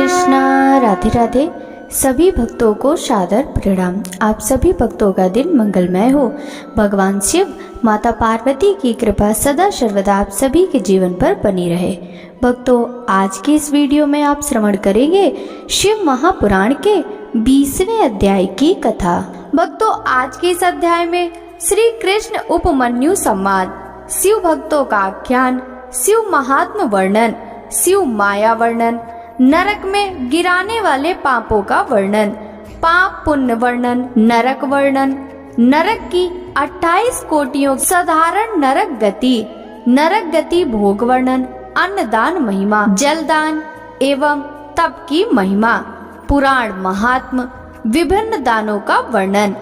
कृष्णा। राधे राधे। सभी भक्तों को सादर प्रणाम। आप सभी भक्तों का दिन मंगलमय हो। भगवान शिव, माता पार्वती की कृपा सदा सर्वदा आप सभी के जीवन पर बनी रहे। भक्तों, आज की इस वीडियो में आप श्रवण करेंगे शिव महापुराण के 20वें अध्याय की कथा। भक्तों, आज के इस अध्याय में श्री कृष्ण उपमन्यु संवाद, शिव भक्तों का आख्यान, शिव महात्म वर्णन, शिव माया वर्णन, नरक में गिराने वाले पापों का वर्णन, पाप पुण्य वर्णन, नरक वर्णन, नरक की 28 कोटियों साधारण नरक गति भोग वर्णन, अन्नदान महिमा, जलदान एवं तप की महिमा, पुराण महात्म, विभिन्न दानों का वर्णन,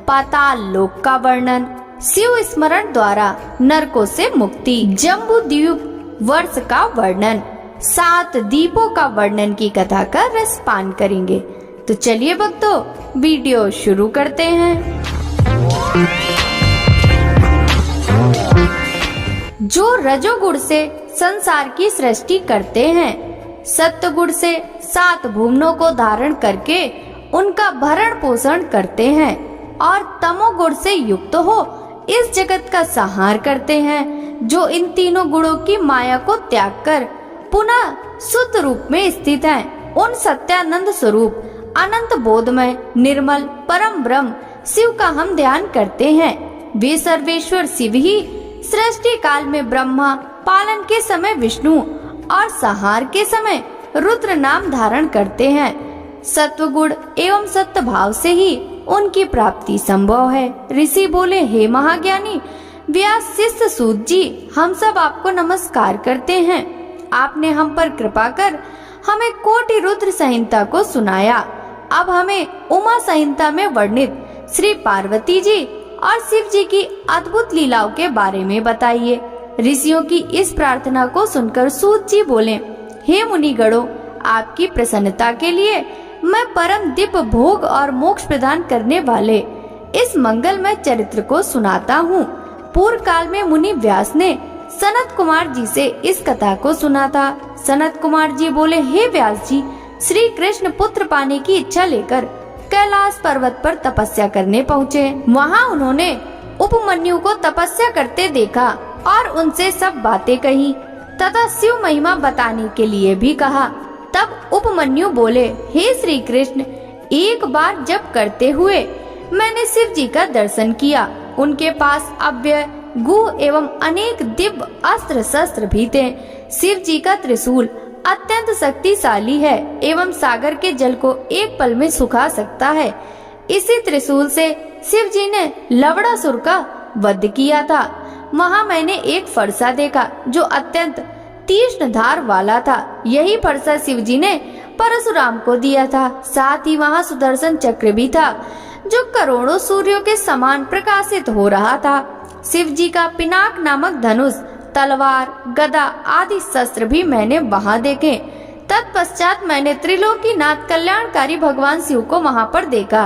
पाताल लोक का वर्णन, शिव स्मरण द्वारा नरकों से मुक्ति, जम्बू द्वीप वर्ष का वर्णन, 7 दीपों का वर्णन की कथा का रसपान करेंगे। तो चलिए भक्तों, वीडियो शुरू करते हैं। जो रजोगुण से संसार की सृष्टि करते हैं, सत्वगुण से 7 भुवनों को धारण करके उनका भरण पोषण करते हैं और तमोगुण से युक्त हो इस जगत का संहार करते हैं, जो इन तीनों गुणों की माया को त्याग कर पुनः शुद्ध रूप में स्थित हैं, उन सत्यानंद स्वरूप अनंत बोधमय निर्मल परम ब्रह्म शिव का हम ध्यान करते हैं। वे सर्वेश्वर शिव ही सृष्टि काल में ब्रह्मा, पालन के समय विष्णु और संहार के समय रुद्र नाम धारण करते हैं। सत्वगुण एवं सत्य भाव से ही उनकी प्राप्ति संभव है। ऋषि बोले, हे महाज्ञानी व्यास शिष्य सूत जी, हम सब आपको नमस्कार करते हैं। आपने हम पर कृपा कर हमें कोटि रुद्र संहिता को सुनाया। अब हमें उमा संहिता में वर्णित श्री पार्वती जी और शिव जी की अद्भुत लीलाओं के बारे में बताइए। ऋषियों की इस प्रार्थना को सुनकर सूत जी बोले, हे मुनिगणों, आपकी प्रसन्नता के लिए मैं परम दिव्य भोग और मोक्ष प्रदान करने वाले इस मंगलमय चरित्र को सुनाता हूँ। पूर्व काल में मुनि व्यास ने सनत कुमार जी से इस कथा को सुना था। सनत कुमार जी बोले, हे व्यास जी, श्री कृष्ण पुत्र पाने की इच्छा लेकर कैलाश पर्वत पर तपस्या करने पहुँचे। वहाँ उन्होंने उपमन्यु को तपस्या करते देखा और उनसे सब बातें कही तथा शिव महिमा बताने के लिए भी कहा। तब उपमन्यु बोले, हे श्री कृष्ण, एक बार जप करते हुए मैंने शिव जी का दर्शन किया। उनके पास अव्यय गुह एवं अनेक दिव्य अस्त्र शस्त्र भी थे। शिव जी का त्रिशूल अत्यंत शक्तिशाली है एवं सागर के जल को एक पल में सुखा सकता है। इसी त्रिशूल से शिव जी ने लवणासुर का वध किया था। वहाँ मैंने एक फरसा देखा जो अत्यंत तीक्ष्ण धार वाला था। यही फरसा शिव जी ने परशुराम को दिया था। साथ ही वहाँ सुदर्शन चक्र भी था जो करोड़ों सूर्यों के समान प्रकाशित हो रहा था। शिव जी का पिनाक नामक धनुष, तलवार, गदा आदि शस्त्र भी मैंने वहाँ देखे। तत्पश्चात मैंने त्रिलोकीनाथ कल्याणकारी भगवान शिव को वहाँ पर देखा।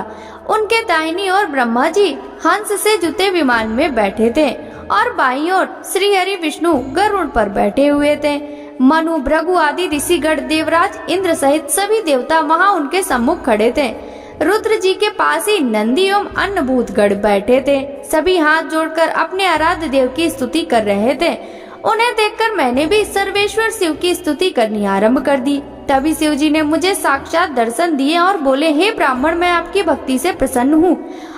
उनके दाहिनी ओर ब्रह्मा जी हंस से जुते विमान में बैठे थे और बाईं ओर श्री हरि विष्णु गरुड़ पर बैठे हुए थे। मनु, भृगु आदि ऋषिगण, देवराज, इंद्र सहित सभी देवता वहाँ उनके सम्मुख खड़े थे। रुद्र जी के पास ही नंदी एवं अन्नभूत गण बैठे थे। सभी हाथ जोड़कर अपने आराध्य देव की स्तुति कर रहे थे। उन्हें देखकर मैंने भी सर्वेश्वर शिव की स्तुति करनी आरंभ कर दी। तभी शिव जी ने मुझे साक्षात दर्शन दिए और बोले, हे ब्राह्मण, मैं आपकी भक्ति से प्रसन्न हूँ।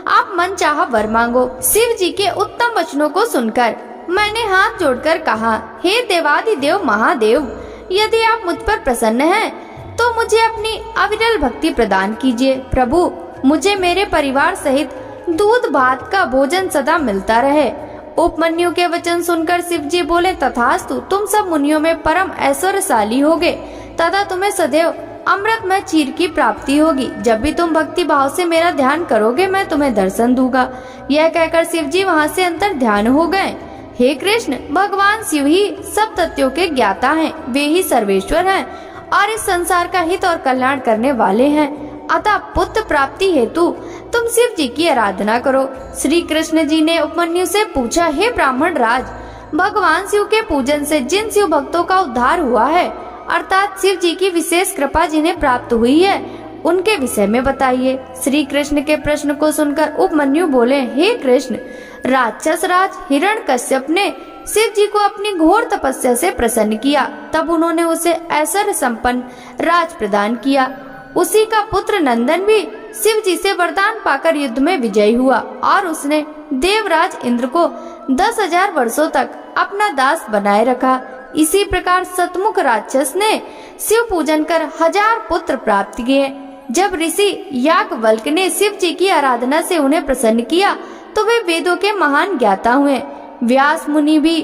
आप मन चाहा वर मांगो। शिव जी के उत्तम वचनों को सुनकर मैंने हाथ जोड़कर कहा, हे देवादिदेव महादेव, यदि आप मुझ पर प्रसन्न हैं तो मुझे अपनी अविरल भक्ति प्रदान कीजिए। प्रभु, मुझे मेरे परिवार सहित दूध भात का भोजन सदा मिलता रहे। उपमन्यु के वचन सुनकर शिव जी बोले, तथास्तु, तुम सब मुनियों में परम ऐश्वर्यशाली होगे तथा तुम्हें सदैव अमृतमय क्षीर की प्राप्ति होगी। जब भी तुम भक्ति भाव से मेरा ध्यान करोगे मैं तुम्हें दर्शन दूंगा। यह कहकर शिव जी वहाँ से अंतर ध्यान हो गए। हे कृष्ण, भगवान शिव ही सब तथ्यों के ज्ञाता हैं। वे ही सर्वेश्वर हैं और इस संसार का हित और कल्याण करने वाले हैं। अतः पुत्र प्राप्ति हेतु तुम शिव जी की आराधना करो। श्री कृष्ण जी ने उपमन्यु से पूछा, हे ब्राह्मण राज, भगवान शिव के पूजन से जिन शिव भक्तों का उद्धार हुआ है अर्थात शिव जी की विशेष कृपा जिन्हें प्राप्त हुई है उनके विषय में बताइए। श्री कृष्ण के प्रश्न को सुनकर उपमन्यु बोले, हे कृष्ण, राक्षस राज हिरण्यकश्यप ने शिव जी को अपनी घोर तपस्या से प्रसन्न किया। तब उन्होंने उसे ऐश्वर्य संपन्न राज प्रदान किया। उसी का पुत्र नंदन भी शिव जी से वरदान पाकर युद्ध में विजयी हुआ और उसने देवराज इंद्र को 10,000 वर्षों तक अपना दास बनाए रखा। इसी प्रकार सतमुख राक्षस ने शिव पूजन कर 1000 पुत्र प्राप्त किए। जब ऋषि याज्ञवल्क्य ने शिव जी की आराधना से उन्हें प्रसन्न किया तो वे वेदों के महान ज्ञाता हुए। व्यास मुनि भी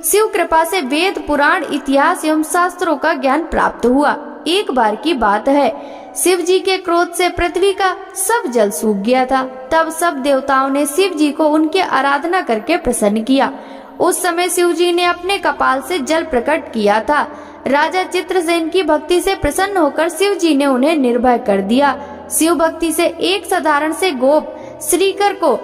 शिव कृपा से वेद, पुराण, इतिहास एवं शास्त्रों का ज्ञान प्राप्त हुआ। एक बार की बात है, शिव जी के क्रोध से पृथ्वी का सब जल सूख गया था। तब सब देवताओं ने शिव जी को उनकी आराधना करके प्रसन्न किया। उस समय शिव जी ने अपने कपाल से जल प्रकट किया था। राजा चित्रसेन की भक्ति से प्रसन्न होकर शिव जी ने उन्हें निर्भय कर दिया। शिव भक्ति से एक साधारण से गोप श्रीकर को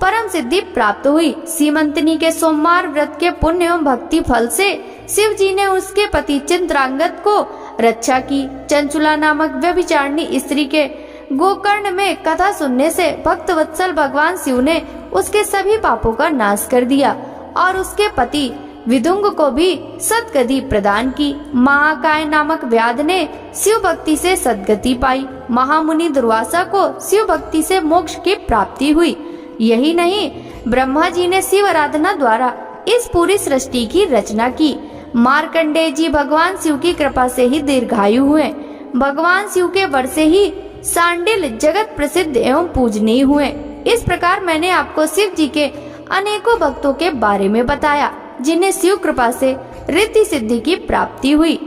परम सिद्धि प्राप्त हुई। सीमंतनी के सोमवार व्रत के पुण्य एवं भक्ति फल से शिव जी ने उसके पति चित्रांगद को रक्षा की। चंचुला नामक व्यभिचारिणी स्त्री के गोकर्ण में कथा सुनने से भक्त वत्सल भगवान शिव ने उसके सभी पापों का नाश कर दिया और उसके पति विदुंग को भी सद्गति प्रदान की। महाकाय नामक व्याध ने शिव भक्ति से सद्गति पाई। महामुनि दुर्वासा को शिव भक्ति से मोक्ष की प्राप्ति हुई। यही नहीं, ब्रह्मा जी ने शिव आराधना द्वारा इस पूरी सृष्टि की रचना की। मार्कंडेय जी भगवान शिव की कृपा से ही दीर्घायु हुए। भगवान शिव के वर से ही सांडिल जगत प्रसिद्ध एवं पूजनीय हुए। इस प्रकार मैंने आपको शिव जी के अनेकों भक्तों के बारे में बताया जिन्हें शिव कृपा से रिद्धि सिद्धि की प्राप्ति हुई।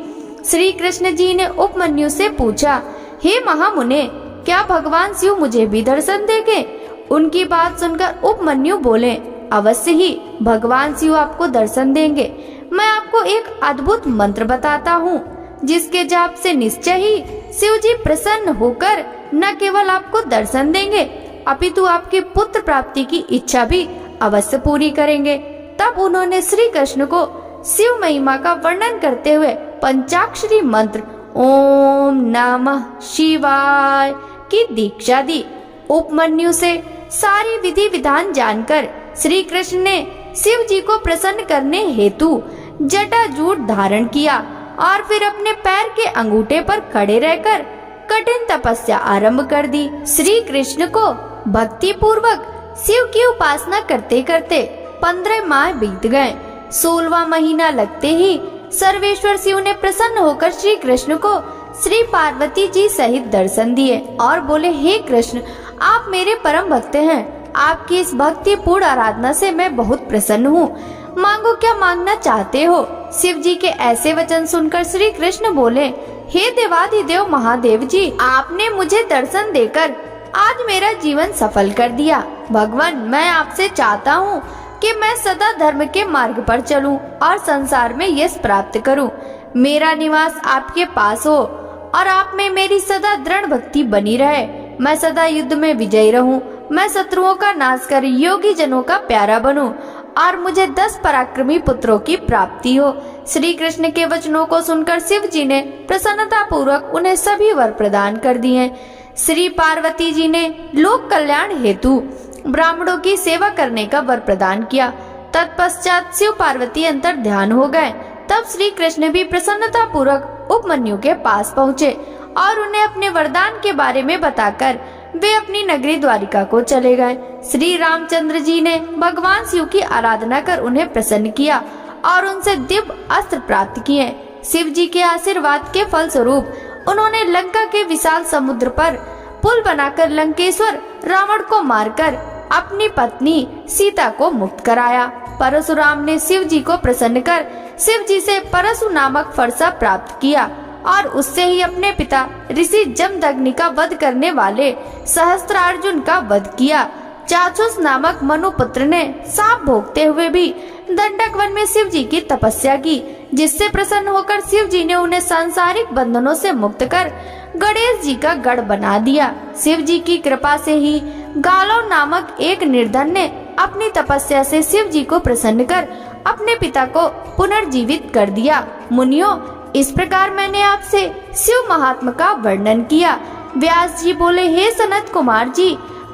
श्री कृष्ण जी ने उपमन्यु से पूछा, हे महामुने, क्या भगवान शिव मुझे भी दर्शन देंगे? उनकी बात सुनकर उपमन्यु बोले, अवश्य ही भगवान शिव आपको दर्शन देंगे। मैं आपको एक अद्भुत मंत्र बताता हूँ जिसके जाप से निश्चय ही शिव जी प्रसन्न होकर न केवल आपको दर्शन देंगे अपितु आपकी पुत्र प्राप्ति की इच्छा भी अवश्य पूरी करेंगे। तब उन्होंने श्री कृष्ण को शिव महिमा का वर्णन करते हुए पंचाक्षरी मंत्र ओम नमः शिवाय की दीक्षा दी। उपमन्यु से सारी विधि विधान जानकर श्री कृष्ण ने शिव जी को प्रसन्न करने हेतु जटाजूट धारण किया और फिर अपने पैर के अंगूठे पर खड़े रहकर कठिन तपस्या आरंभ कर दी। श्री कृष्ण को भक्ति पूर्वक शिव की उपासना करते करते 15 माह बीत गए। 16वां महीना लगते ही सर्वेश्वर शिव ने प्रसन्न होकर श्री कृष्ण को श्री पार्वती जी सहित दर्शन दिए और बोले, हे कृष्ण, आप मेरे परम भक्त हैं। आपकी इस भक्ति पूर्ण आराधना से मैं बहुत प्रसन्न हूँ। मांगो, क्या मांगना चाहते हो? शिव जी के ऐसे वचन सुनकर श्री कृष्ण बोले, हे देवाधिदेव महादेव जी, आपने मुझे दर्शन देकर आज मेरा जीवन सफल कर दिया। भगवान, मैं आपसे चाहता हूँ कि मैं सदा धर्म के मार्ग पर चलूं और संसार में यश प्राप्त करूं। मेरा निवास आपके पास हो और आप में मेरी सदा दृढ़ भक्ति बनी रहे। मैं सदा युद्ध में विजयी रहूं। मैं शत्रुओं का नाश कर योगी जनों का प्यारा बनूं और मुझे 10 पराक्रमी पुत्रों की प्राप्ति हो। श्री कृष्ण के वचनों को सुनकर शिव जी ने प्रसन्नता पूर्वक उन्हें सभी वर प्रदान कर दिए। श्री पार्वती जी ने लोक कल्याण हेतु ब्राह्मणों की सेवा करने का वर प्रदान किया। तत्पश्चात शिव पार्वती अंतर ध्यान हो गए। तब श्री कृष्ण भी प्रसन्नता पूर्वक उपमन्यु के पास पहुँचे और उन्हें अपने वरदान के बारे में बताकर वे अपनी नगरी द्वारिका को चले गए। श्री रामचंद्र जी ने भगवान शिव की आराधना कर उन्हें प्रसन्न किया और उनसे दिव्य अस्त्र प्राप्त किए। शिव जी के आशीर्वाद के फल स्वरूप उन्होंने लंका के विशाल समुद्र पर पुल बनाकर लंकेश्वर रावण को मारकर अपनी पत्नी सीता को मुक्त कराया। परशुराम ने शिव जी को प्रसन्न कर शिव जी से परशु नामक फरसा प्राप्त किया और उससे ही अपने पिता ऋषि जमदग्नि का वध करने वाले सहस्त्रार्जुन का वध किया। चाक्षुष नामक मनुपुत्र ने सांप भोगते हुए भी दंडक वन में शिव जी की तपस्या की, जिससे प्रसन्न होकर शिव जी ने उन्हें सांसारिक बंधनों से मुक्त कर गणेश जी का गढ़ बना दिया। शिव जी की कृपा से ही गालव नामक एक निर्धन ने अपनी तपस्या से शिव जी को प्रसन्न कर अपने पिता को पुनर्जीवित कर दिया। मुनियों, इस प्रकार मैंने आपसे शिव महात्मा का वर्णन किया। व्यास जी बोले, हे सनत कुमार जी,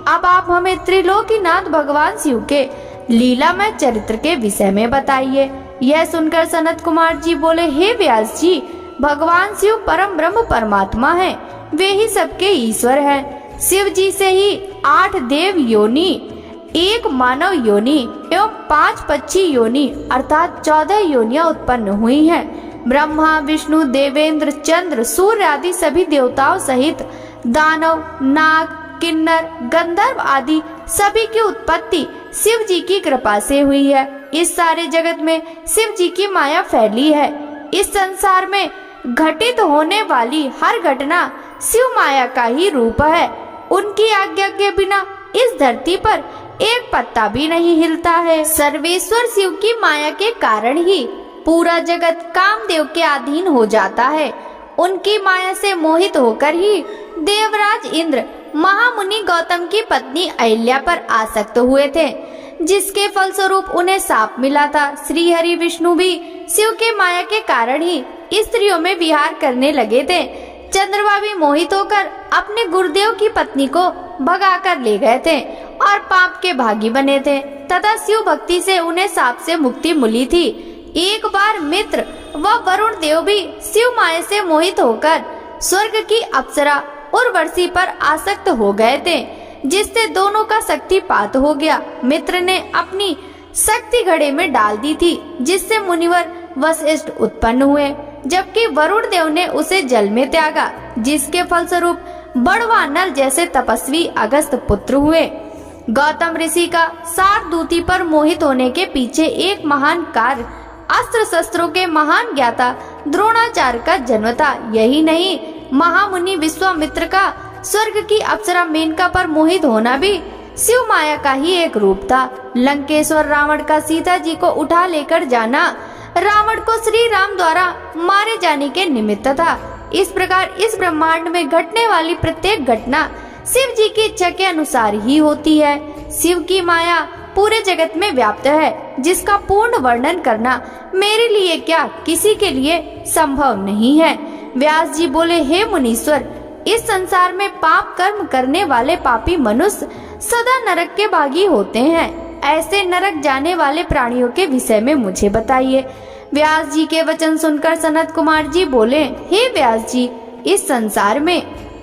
अब आप हमें त्रिलोकीनाथ भगवान शिव के लीलामय चरित्र के विषय में बताइए। यह सुनकर सनत कुमार जी बोले, हे व्यास जी, भगवान शिव परम ब्रह्म परमात्मा है, वे ही सबके ईश्वर हैं। शिव जी से ही 8 देव योनि, 1 मानव योनि एवं 5 पक्षी योनि अर्थात 14 योनियां उत्पन्न हुई हैं। ब्रह्मा, विष्णु, देवेंद्र, चंद्र, सूर्य आदि सभी देवताओं सहित दानव, नाग, किन्नर, गंधर्व आदि सभी की उत्पत्ति शिव जी की कृपा से हुई है। इस सारे जगत में शिव जी की माया फैली है। इस संसार में घटित होने वाली हर घटना शिव माया का ही रूप है। उनकी आज्ञा के बिना इस धरती पर एक पत्ता भी नहीं हिलता है। सर्वेश्वर शिव की माया के कारण ही पूरा जगत कामदेव के अधीन हो जाता है। उनकी माया से मोहित होकर ही देवराज इंद्र महामुनि गौतम की पत्नी अहिल्या पर आसक्त हुए थे, जिसके फलस्वरूप उन्हें शाप मिला था। श्री हरि विष्णु भी शिव के माया के कारण ही स्त्रियों में विहार करने लगे थे। चंद्रमा भी मोहित होकर अपने गुरुदेव की पत्नी को भगाकर ले गए थे और पाप के भागी बने थे तथा शिव भक्ति से उन्हें शाप से मुक्ति मिली थी। एक बार मित्र व वरुण देव भी शिव माया से मोहित होकर स्वर्ग की अप्सरा उर्वशी पर आसक्त हो गए थे, जिससे दोनों का शक्तिपात हो गया। मित्र ने अपनी शक्ति घड़े में डाल दी थी, जिससे मुनिवर वशिष्ठ उत्पन्न हुए, जबकि वरुण देव ने उसे जल में त्यागा, जिसके फलस्वरूप बड़वानर जैसे तपस्वी अगस्त पुत्र हुए। गौतम ऋषि का सारदूती पर मोहित होने के पीछे एक महान कार्य अस्त्र शस्त्रों के महान ज्ञाता द्रोणाचार्य का जन्म था। यही नहीं, महामुनि विश्वामित्र का स्वर्ग की अप्सरा मेनका पर मोहित होना भी शिव माया का ही एक रूप था। लंकेश्वर रावण का सीता जी को उठा लेकर जाना रावण को श्री राम द्वारा मारे जाने के निमित्त था। इस प्रकार इस ब्रह्मांड में घटने वाली प्रत्येक घटना शिव जी की इच्छा के अनुसार ही होती है। शिव की माया पूरे जगत में व्याप्त है, जिसका पूर्ण वर्णन करना मेरे लिए क्या किसी के लिए संभव नहीं है। व्यास जी बोले, हे मुनीश्वर, इस संसार में पाप कर्म करने वाले पापी मनुष्य सदा नरक के भागी होते हैं। ऐसे नरक जाने वाले प्राणियों के विषय में मुझे बताइए। व्यास जी के वचन सुनकर सनत कुमार जी बोले, हे व्यास जी, इस संसार में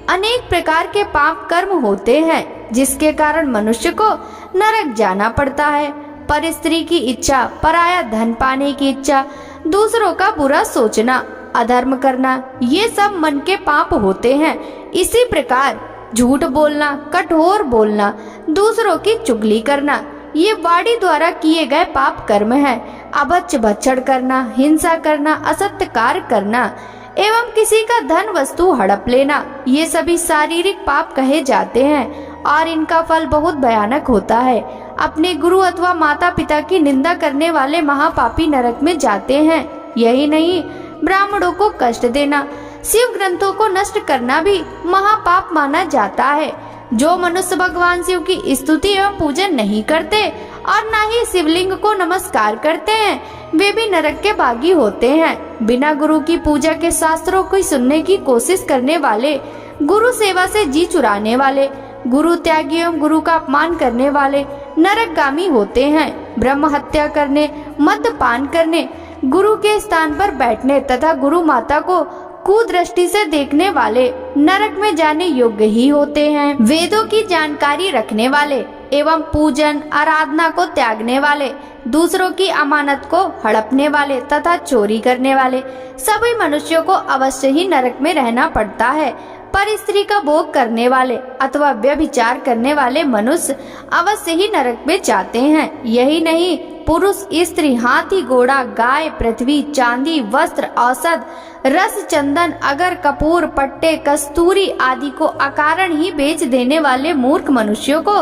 अनेक प्रकार के पाप कर्म होते हैं, जिसके कारण मनुष्य को नरक जाना पड़ता है। पर स्त्री की इच्छा, पराया धन पाने की इच्छा, दूसरों का बुरा सोचना, अधर्म करना, ये सब मन के पाप होते हैं। इसी प्रकार झूठ बोलना, कठोर बोलना, दूसरों की चुगली करना, ये वाणी द्वारा किए गए पाप कर्म है। अभक्ष भक्षण करना, हिंसा करना, असत्य कार्य करना एवं किसी का धन वस्तु हड़प लेना, ये सभी शारीरिक पाप कहे जाते हैं और इनका फल बहुत भयानक होता है। अपने गुरु अथवा माता पिता की निंदा करने वाले महापापी नरक में जाते हैं। यही नहीं, ब्राह्मणों को कष्ट देना, शिव ग्रंथों को नष्ट करना भी महापाप माना जाता है। जो मनुष्य भगवान शिव की स्तुति एवं पूजन नहीं करते और न ही शिवलिंग को नमस्कार करते हैं, वे भी नरक के भागी होते हैं। बिना गुरु की पूजा के शास्त्रों को सुनने की कोशिश करने वाले, गुरु सेवा से जी चुराने वाले, गुरु त्यागी एवं गुरु का अपमान करने वाले नरकगामी होते हैं। ब्रह्म हत्या करने, मद्यपान करने, गुरु के स्थान पर बैठने तथा गुरु माता को कुदृष्टि से देखने वाले नरक में जाने योग्य ही होते हैं। वेदों की जानकारी रखने वाले एवं पूजन आराधना को त्यागने वाले, दूसरों की अमानत को हड़पने वाले तथा चोरी करने वाले सभी मनुष्यों को अवश्य ही नरक में रहना पड़ता है। पर स्त्री का भोग करने वाले अथवा व्यभिचार करने वाले मनुष्य अवश्य ही नरक में जाते हैं। यही नहीं, पुरुष, स्त्री, हाथी, घोड़ा, गाय, पृथ्वी, चांदी, वस्त्र, औषध, रस, चंदन, अगर, कपूर, पट्टे, कस्तूरी आदि को अकारण ही बेच देने वाले मूर्ख मनुष्यों को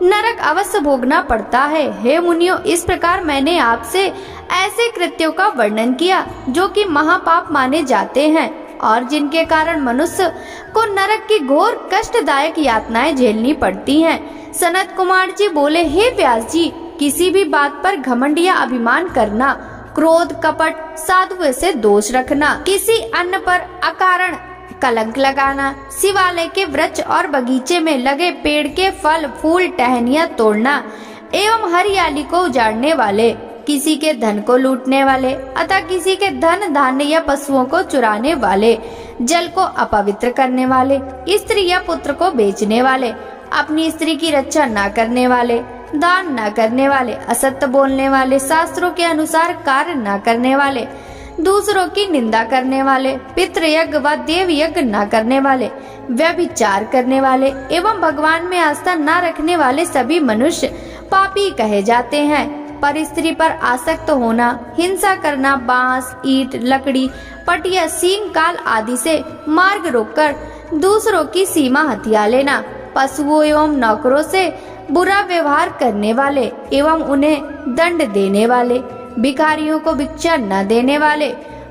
नरक अवश्य भोगना पड़ता है। हे मुनियों, इस प्रकार मैंने आपसे ऐसे कृत्यों का वर्णन किया जो कि महापाप माने जाते हैं और जिनके कारण मनुष्य को नरक की घोर कष्टदायक यातनाएं झेलनी पड़ती हैं। सनत कुमार जी बोले, हे व्यास जी, किसी भी बात पर घमंड या अभिमान करना क्रोध, कपट, साधुओं से दोष रखना, किसी अन्य पर अकारण कलंक लगाना, शिवालय के वृक्ष और बगीचे में लगे पेड़ के फल, फूल, टहनियाँ तोड़ना एवं हरियाली को उजाड़ने वाले, किसी के धन को लूटने वाले अतः किसी के धन, धान्य या पशुओं को चुराने वाले, जल को अपवित्र करने वाले, स्त्री या पुत्र को बेचने वाले, अपनी स्त्री की रक्षा न करने वाले, दान न करने वाले, असत्य बोलने वाले, शास्त्रों के अनुसार कार्य न करने वाले, दूसरों की निंदा करने वाले, पितृयज्ञ व देव यज्ञ न करने वाले, व्यभिचार करने वाले एवं भगवान में आस्था न रखने वाले सभी मनुष्य पापी कहे जाते हैं। पर स्त्री पर आसक्त होना, हिंसा करना, बांस, ईंट, लकड़ी, पटिया, सींग, काल आदि से मार्ग रोककर दूसरों की सीमा हथिया लेना, पशुओं एवं नौकरों से बुरा व्यवहार करने वाले एवं उन्हें दंड देने वाले, भिखारियों को भिक्षा न देने वाले,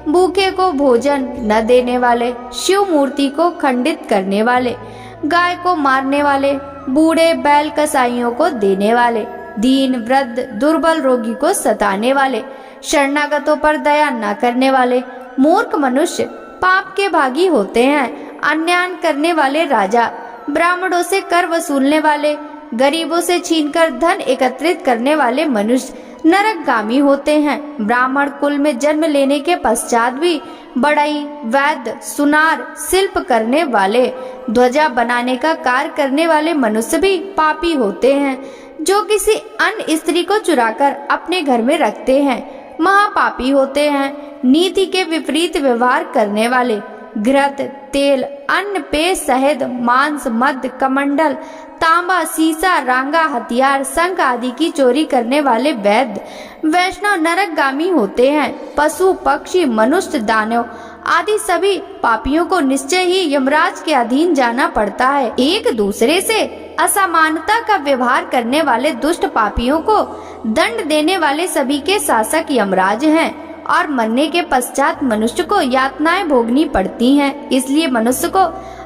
भूखे को भोजन न देने वाले, शिव मूर्ति को खंडित करने वाले, गाय को मारने वाले, बूढ़े बैल कसाईयों को देने वाले, दीन, वृद्ध, दुर्बल, रोगी को सताने वाले, शरणागतों पर दया न करने वाले, मूर्ख मनुष्य पाप के भागी होते हैं। अन्याय करने वाले राजा, ब्राह्मणों से कर वसूलने वाले, गरीबों से छीनकर धन एकत्रित करने वाले मनुष्य नरकगामी होते हैं। ब्राह्मण कुल में जन्म लेने के पश्चात भी बढ़ई, वैद्य, सुनार, शिल्प करने वाले, ध्वजा बनाने का कार्य करने वाले मनुष्य भी पापी होते हैं। जो किसी अन्य स्त्री को चुराकर अपने घर में रखते हैं महापापी होते हैं। नीति के विपरीत व्यवहार करने वाले, घृत, तेल, अन्न, पेय, शहद, मांस, मद, कमंडल, तांबा, सीसा, रांगा, हथियार, शंख आदि की चोरी करने वाले वैद्य, वैष्णव नरकगामी होते हैं। पशु, पक्षी, मनुष्य, दानव आदि सभी पापियों को निश्चय ही यमराज के अधीन जाना पड़ता है। एक दूसरे से असमानता का व्यवहार करने वाले दुष्ट पापियों को दंड देने वाले सभी के शासक यमराज हैं और मरने के पश्चात मनुष्य को यातनाएं भोगनी पड़ती हैं। इसलिए मनुष्य को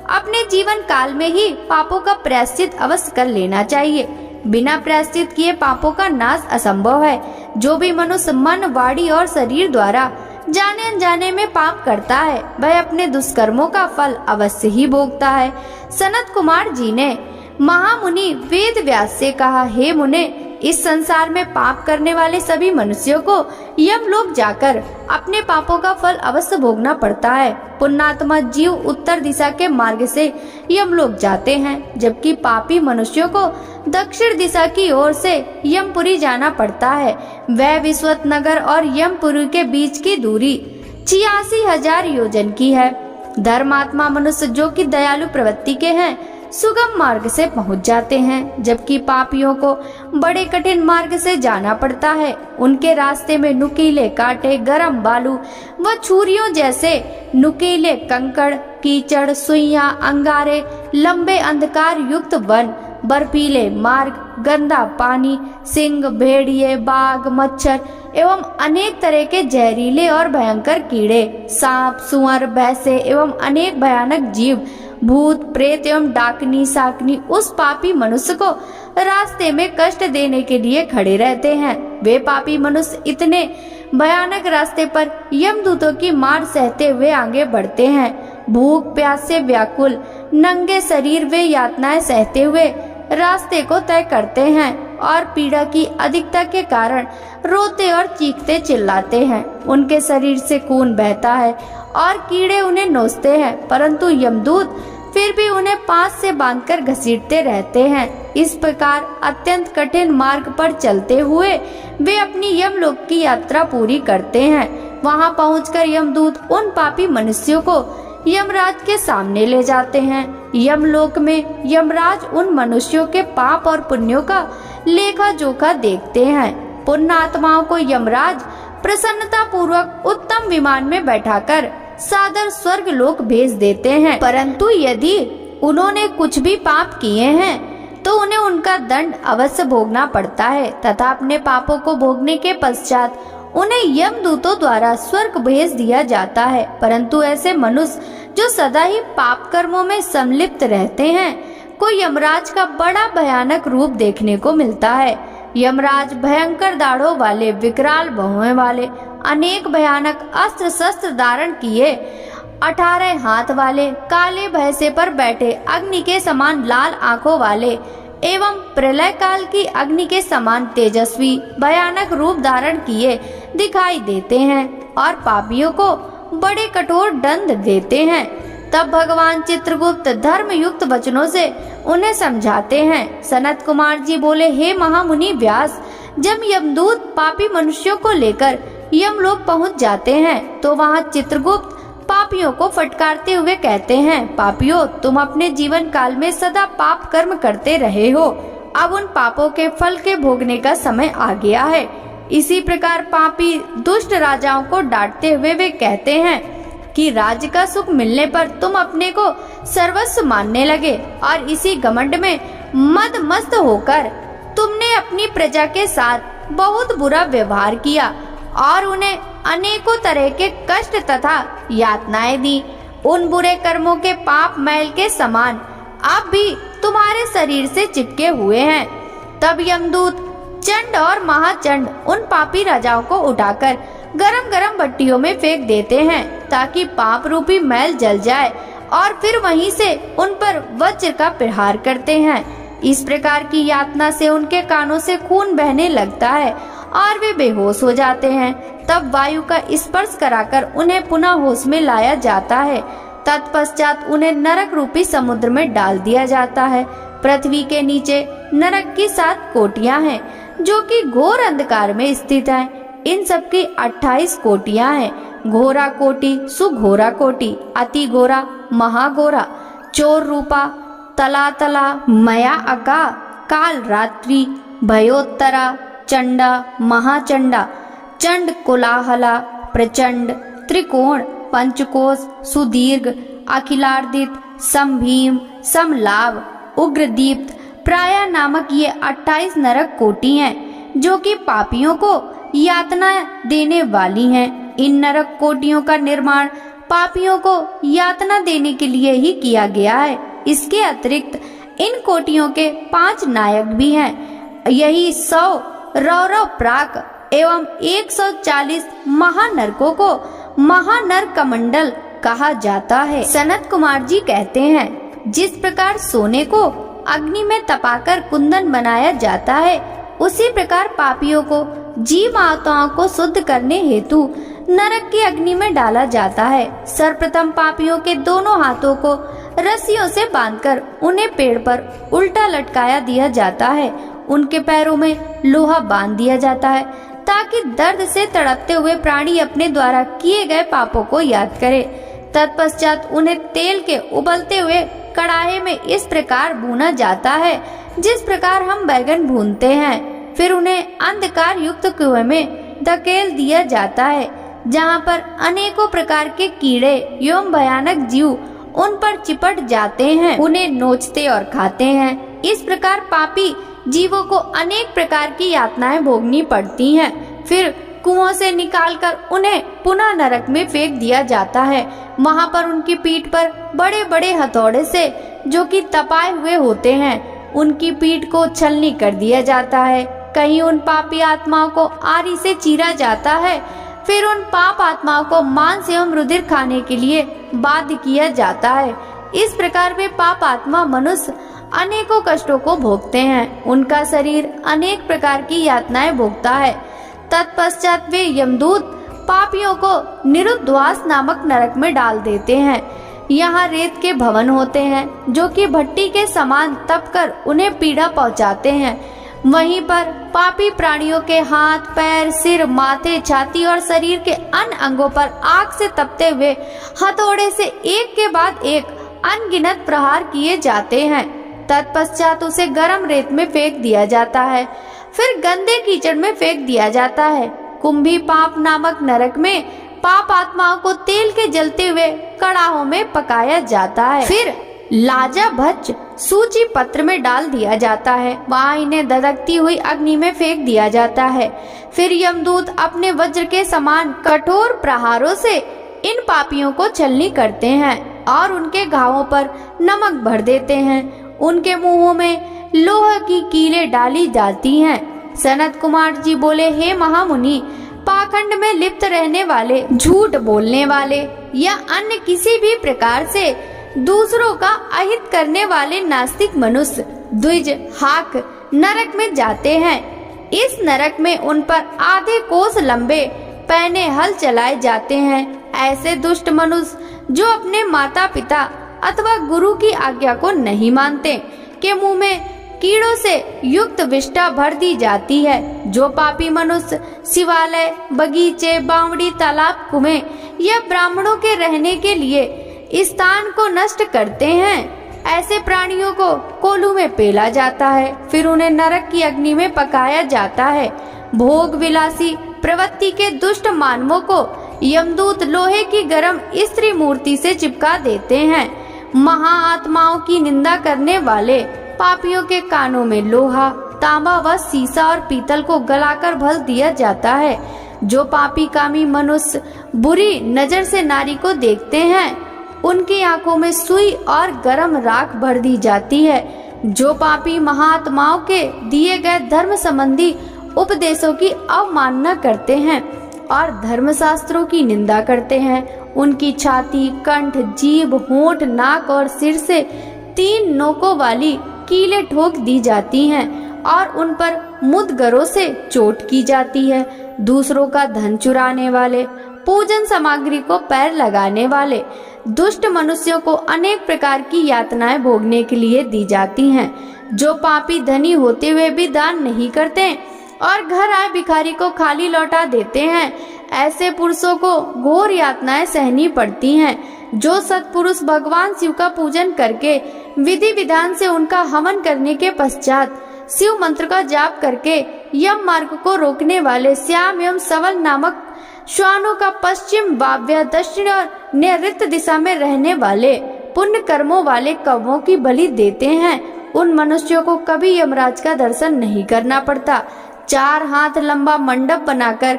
अपने जीवन काल में ही पापों का प्रायश्चित अवश्य कर लेना चाहिए। बिना प्रायश्चित किए पापों का नाश असंभव है। जो भी मनुष्य मन, वाणी और शरीर द्वारा जाने अनजाने में पाप करता है वह अपने दुष्कर्मों का फल अवश्य ही भोगता है। सनत कुमार जी ने महामुनि वेद व्यास से कहा, हे मुने, इस संसार में पाप करने वाले सभी मनुष्यों को यमलोक जाकर अपने पापों का फल अवश्य भोगना पड़ता है। पुण्यात्मा जीव उत्तर दिशा के मार्ग से यमलोक जाते हैं, जबकि पापी मनुष्यों को दक्षिण दिशा की ओर से यमपुरी जाना पड़ता है। वह विश्वत नगर और यमपुरी के बीच की दूरी 86,000 योजन की है। धर्मात्मा मनुष्य जो कि दयालु प्रवृत्ति के हैं सुगम मार्ग से पहुंच जाते हैं, जबकि पापियों को बड़े कठिन मार्ग से जाना पड़ता है। उनके रास्ते में नुकीले कांटे, गरम बालू व छुरियों जैसे नुकीले कंकड़, कीचड़, सुइयां, अंगारे, लंबे अंधकार युक्त वन, बर्फीले मार्ग, गंदा पानी, सिंह, भेड़िए, बाघ, मच्छर एवं अनेक तरह के जहरीले और भयंकर कीड़े, सांप, सुअर, भैंसे एवं अनेक भयानक जीव, भूत, प्रेत एवं डाकनी, साकनी उस पापी मनुष्य को रास्ते में कष्ट देने के लिए खड़े रहते हैं। वे पापी मनुष्य इतने भयानक रास्ते पर यमदूतों की मार सहते हुए आगे बढ़ते हैं। भूख प्यास से व्याकुल नंगे शरीर वे यातनाएं सहते हुए रास्ते को तय करते हैं और पीड़ा की अधिकता के कारण रोते और चीखते चिल्लाते हैं। उनके शरीर से खून बहता है और कीड़े उन्हें नोचते हैं, परंतु यमदूत फिर भी उन्हें पास से बांधकर घसीटते रहते हैं। इस प्रकार अत्यंत कठिन मार्ग पर चलते हुए वे अपनी यमलोक की यात्रा पूरी करते हैं। वहां पहुंचकर यमदूत उन पापी मनुष्यों को यमराज के सामने ले जाते हैं। यमलोक में यमराज उन मनुष्यों के पाप और पुण्यों का लेखा जोखा देखते हैं। पुण्य आत्माओं को यमराज प्रसन्नता पूर्वक उत्तम विमान में बैठाकर सादर स्वर्ग लोक भेज देते हैं, परंतु यदि उन्होंने कुछ भी पाप किए हैं तो उन्हें उनका दंड अवश्य भोगना पड़ता है तथा अपने पापों को भोगने के पश्चात उन्हें यमदूतों द्वारा स्वर्ग भेज दिया जाता है। परंतु ऐसे मनुष्य जो सदा ही पाप कर्मों में संलिप्त रहते हैं को यमराज का बड़ा भयानक रूप देखने को मिलता है। यमराज भयंकर दाढ़ों वाले, विकराल भौहें वाले, अनेक भयानक अस्त्र शस्त्र धारण किए 18 हाथ वाले काले भैंसे पर बैठे अग्नि के समान लाल आंखों वाले एवं प्रलय काल की अग्नि के समान तेजस्वी भयानक रूप धारण किए दिखाई देते हैं और पापियों को बड़े कठोर दंड देते हैं। तब भगवान चित्रगुप्त धर्म युक्त वचनों से उन्हें समझाते हैं। सनत कुमार जी बोले, हे महामुनि व्यास, जब यमदूत पापी मनुष्यों को लेकर यमलोक पहुंच जाते हैं तो वहां चित्रगुप्त पापियों को फटकारते हुए कहते हैं, पापियों, तुम अपने जीवन काल में सदा पाप कर्म करते रहे हो, अब उन पापों के फल के भोगने का समय आ गया है। इसी प्रकार पापी दुष्ट राजाओं को डांटते हुए वे कहते हैं कि राज्य का सुख मिलने पर तुम अपने को सर्वस्व मानने लगे और इसी घमंड में मद मस्त होकर तुमने अपनी प्रजा के साथ बहुत बुरा व्यवहार किया और उन्हें अनेकों तरह के कष्ट तथा यातनाएं दी। उन बुरे कर्मों के पाप मैल के समान अब भी तुम्हारे शरीर से चिपके हुए हैं। तब यमदूत चंड और महाचंड उन पापी राजाओं को उठाकर गरम गरम भट्टियों में फेंक देते हैं ताकि पाप रूपी मैल जल जाए और फिर वहीं से उन पर वज्र का प्रहार करते हैं। इस प्रकार की यातना से उनके कानों से खून बहने लगता है और वे बेहोश हो जाते हैं। तब वायु का स्पर्श कराकर उन्हें पुनः होश में लाया जाता है। तत्पश्चात उन्हें नरक रूपी समुद्र में डाल दिया जाता है। पृथ्वी के नीचे नरक की 7 कोटियां हैं जो कि घोर अंधकार में स्थित हैं। इन सब की 28 कोटियां हैं। घोरा कोटि, सुघोरा कोटि, अति घोरा, महाघोरा, चोर रूपा, तला तला, मया अका, काल रात्रि, भयोत्तरा, चंडा, महाचंडा, चंड कोलाहला, प्रचंड, त्रिकोण, पंचकोश, सुदीर्घ, अखिलार्दित, समभीम, समलाभ, उग्रदीप्त, प्राया नामक ये 28 नरक कोटि हैं जो कि पापियों को यातना देने वाली हैं। इन नरक कोटियों का निर्माण पापियों को यातना देने के लिए ही किया गया है। इसके अतिरिक्त इन कोटियों के 5 नायक भी हैं। यही 100 रौरव प्राक एवं 140 महानरकों को महानर कमंडल कहा जाता है। सनत कुमार जी कहते हैं, जिस प्रकार सोने को अग्नि में तपाकर कुंदन बनाया जाता है, उसी प्रकार पापियों को जीव आत्माओं को शुद्ध करने हेतु नरक की अग्नि में डाला जाता है। सर्वप्रथम पापियों के दोनों हाथों को रस्सियों से बांधकर उन्हें पेड़ पर उल्टा लटकाया दिया जाता है। उनके पैरों में लोहा बांध दिया जाता है ताकि दर्द से तड़पते हुए प्राणी अपने द्वारा किए गए पापों को याद करे। तत्पश्चात उन्हें तेल के उबलते हुए कड़ाहे में इस प्रकार भूना जाता है जिस प्रकार हम बैगन भूनते हैं। फिर उन्हें अंधकार युक्त कुएं में धकेल दिया जाता है जहाँ पर अनेकों प्रकार के कीड़े एवं भयानक जीव उन पर चिपट जाते हैं, उन्हें नोचते और खाते हैं। इस प्रकार पापी जीवों को अनेक प्रकार की यातनाएं भोगनी पड़ती हैं। फिर कुओं से निकालकर उन्हें पुनः नरक में फेंक दिया जाता है। वहाँ पर उनकी पीठ पर बड़े बड़े हथौड़े से, जो कि तपाए हुए होते हैं, उनकी पीठ को छलनी कर दिया जाता है। कहीं उन पापी आत्माओं को आरी से चीरा जाता है। फिर उन पाप आत्माओं को मांस एवं रुधिर खाने के लिए बाध्य किया जाता है। इस प्रकार वे पाप आत्मा मनुष्य अनेकों कष्टों को भोगते हैं। उनका शरीर अनेक प्रकार की यातनाएं भोगता है। तत्पश्चात वे यमदूत पापियों को निरुद्वास नामक नरक में डाल देते हैं। यहाँ रेत के भवन होते हैं जो कि भट्टी के समान तपकर उन्हें पीड़ा पहुँचाते हैं। वहीं पर पापी प्राणियों के हाथ, पैर, सिर, माथे, छाती और शरीर के अन्य अंगों पर आग से तपते हुए हथौड़े से एक के बाद एक अनगिनत प्रहार किए जाते हैं। तत्पश्चात उसे गर्म रेत में फेंक दिया जाता है। फिर गंदे कीचड़ में फेंक दिया जाता है। कुंभी पाप नामक नरक में पाप आत्माओं को तेल के जलते हुए कड़ाहों में पकाया जाता है। फिर लाजा भच्च सूची पत्र में डाल दिया जाता है। वहाँ इन्हें धधकती हुई अग्नि में फेंक दिया जाता है। फिर यमदूत अपने वज्र के समान कठोर प्रहारों से इन पापियों को छलनी करते हैं और उनके घावों पर नमक भर देते हैं। उनके मुंहों में लोहे की कीलें डाली जाती हैं। सनत कुमार जी बोले, हे महामुनि, पाखंड में लिप्त रहने वाले, झूठ बोलने वाले या अन्य किसी भी प्रकार से दूसरों का अहित करने वाले नास्तिक मनुष्य द्विज हाक नरक में जाते हैं। इस नरक में उन पर आधे कोस लंबे पैने हल चलाए जाते हैं। ऐसे दुष्ट मनुष्य जो अपने माता पिता अथवा गुरु की आज्ञा को नहीं मानते, के मुंह में कीड़ों से युक्त विष्ठा भर दी जाती है। जो पापी मनुष्य शिवालय, बगीचे, बावड़ी, तालाब, कुएं या ब्राह्मणों के रहने के लिए स्थान को नष्ट करते हैं, ऐसे प्राणियों को कोलू में पेला जाता है, फिर उन्हें नरक की अग्नि में पकाया जाता है। भोग विलासी प्रवृत्ति के दुष्ट मानवों को यमदूत लोहे की गर्म स्त्री मूर्ति से चिपका देते हैं। महाआत्माओं की निंदा करने वाले पापियों के कानों में लोहा, तांबा व सीसा और पीतल को गलाकर भर दिया जाता है। जो पापी कामी मनुष्य बुरी नजर से नारी को देखते हैं, उनकी आंखों में सुई और गर्म राख भर दी जाती है। जो पापी महात्माओं के दिए गए धर्म संबंधी उपदेशों की अवमानना करते हैं और धर्मशास्त्रों की निंदा करते हैं, उनकी छाती, कंठ, जीभ, होंठ, नाक और सिर से 3 नोकों वाली कीलें ठोक दी जाती हैं और उन पर मुद्गरों से चोट की जाती है। दूसरों का धन चुराने वाले, पूजन सामग्री को पैर लगाने वाले दुष्ट मनुष्यों को अनेक प्रकार की यातनाएं भोगने के लिए दी जाती हैं। जो पापी धनी होते हुए भी दान नहीं करते और घर आए भिखारी को खाली लौटा देते हैं, ऐसे पुरुषों को घोर यातनाएं सहनी पड़ती हैं। जो सत्पुरुष भगवान शिव का पूजन करके विधि विधान से उनका हवन करने के पश्चात शिव मंत्र का जाप करके यम मार्ग को रोकने वाले श्याम एवं सवल नामक श्वानों का पश्चिम, वाव्य, दक्षिण और नैऋत्य दिशा में रहने वाले पुण्य कर्मों वाले कौवों की बलि देते हैं, उन मनुष्यों को कभी यमराज का दर्शन नहीं करना पड़ता। 4 हाथ लंबा मंडप बनाकर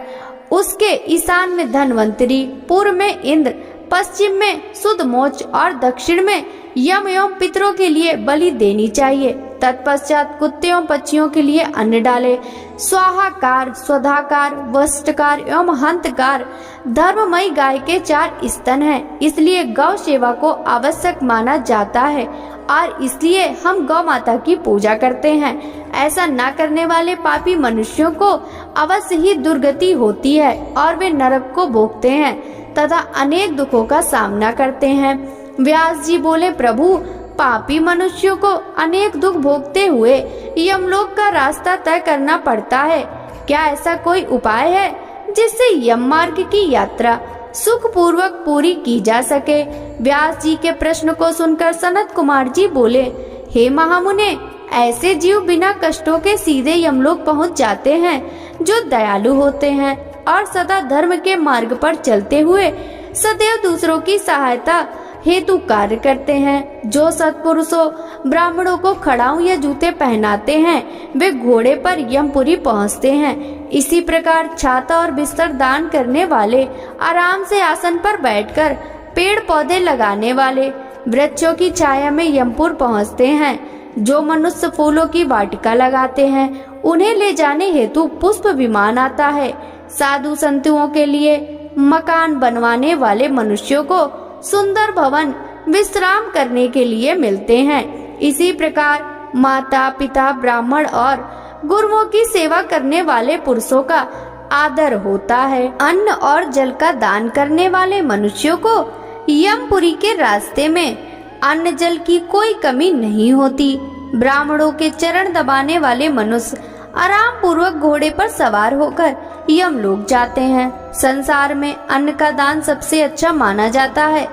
उसके ईशान में धन्वंतरी, पूर्व में इंद्र, पश्चिम में सुध मोच और दक्षिण में यम एवं पितरों के लिए बलि देनी चाहिए। तत्पश्चात कुत्ते एवं पक्षियों के लिए अन्न डाले। स्वाहाकार, स्वधाकार, वष्टकार एवं हंतकार धर्ममयी गाय के 4 स्तन हैं, इसलिए गौ सेवा को आवश्यक माना जाता है और इसलिए हम गौ माता की पूजा करते हैं। ऐसा न करने वाले पापी मनुष्यों को अवश्य ही दुर्गति होती है और वे नरक को भोगते हैं तथा अनेक दुखों का सामना करते हैं। व्यास जी बोले, प्रभु, पापी मनुष्यों को अनेक दुख भोगते हुए यमलोक का रास्ता तय करना पड़ता है। क्या ऐसा कोई उपाय है जिससे यम मार्ग की यात्रा सुख पूर्वक पूरी की जा सके? व्यास जी के प्रश्न को सुनकर सनत कुमार जी बोले, हे महामुने, ऐसे जीव बिना कष्टों के सीधे यमलोक पहुंच जाते हैं जो दयालु होते हैं और सदा धर्म के मार्ग पर चलते हुए सदैव दूसरों की सहायता हेतु कार्य करते हैं। जो सत्पुरुषों ब्राह्मणों को खड़ाऊ या जूते पहनाते हैं, वे घोड़े पर यमपुरी पहुंचते हैं। इसी प्रकार छाता और बिस्तर दान करने वाले, आराम से आसन पर बैठकर पेड़ पौधे लगाने वाले वृक्षों की छाया में यमपुर पहुंचते हैं। जो मनुष्य फूलों की वाटिका लगाते हैं, उन्हें ले जाने हेतु पुष्प विमान आता है। साधु संतों के लिए मकान बनवाने वाले मनुष्यों को सुंदर भवन विश्राम करने के लिए मिलते हैं। इसी प्रकार माता पिता, ब्राह्मण और गुरुओं की सेवा करने वाले पुरुषों का आदर होता है। अन्न और जल का दान करने वाले मनुष्यों को यमपुरी के रास्ते में अन्न जल की कोई कमी नहीं होती। ब्राह्मणों के चरण दबाने वाले मनुष्य आराम पूर्वक घोड़े पर सवार होकर यमलोक जाते हैं। संसार में अन्न का दान सबसे अच्छा माना जाता है,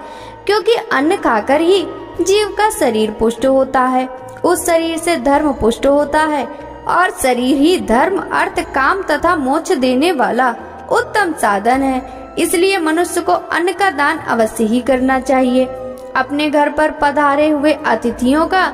क्योंकि अन्न खाकर ही जीव का शरीर पुष्ट होता है, उस शरीर से धर्म पुष्ट होता है और शरीर ही धर्म, अर्थ, काम तथा मोक्ष देने वाला उत्तम साधन है। इसलिए मनुष्य को अन्न का दान अवश्य ही करना चाहिए। अपने घर पर पधारे हुए अतिथियों का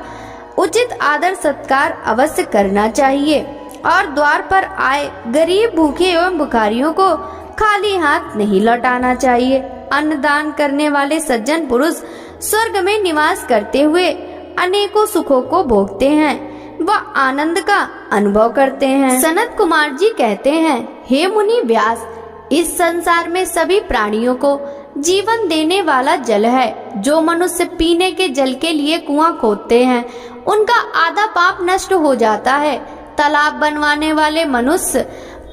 उचित आदर सत्कार अवश्य करना चाहिए और द्वार पर आए गरीब, भूखे एवं भिखारियों को खाली हाथ नहीं लौटाना चाहिए। अन्न दान करने वाले सज्जन पुरुष स्वर्ग में निवास करते हुए अनेकों सुखों को भोगते हैं व आनंद का अनुभव करते हैं। सनत कुमार जी कहते हैं, हे मुनि व्यास, इस संसार में सभी प्राणियों को जीवन देने वाला जल है। जो मनुष्य पीने के जल के लिए कुआं खोदते हैं, उनका आधा पाप नष्ट हो जाता है। तालाब बनवाने वाले मनुष्य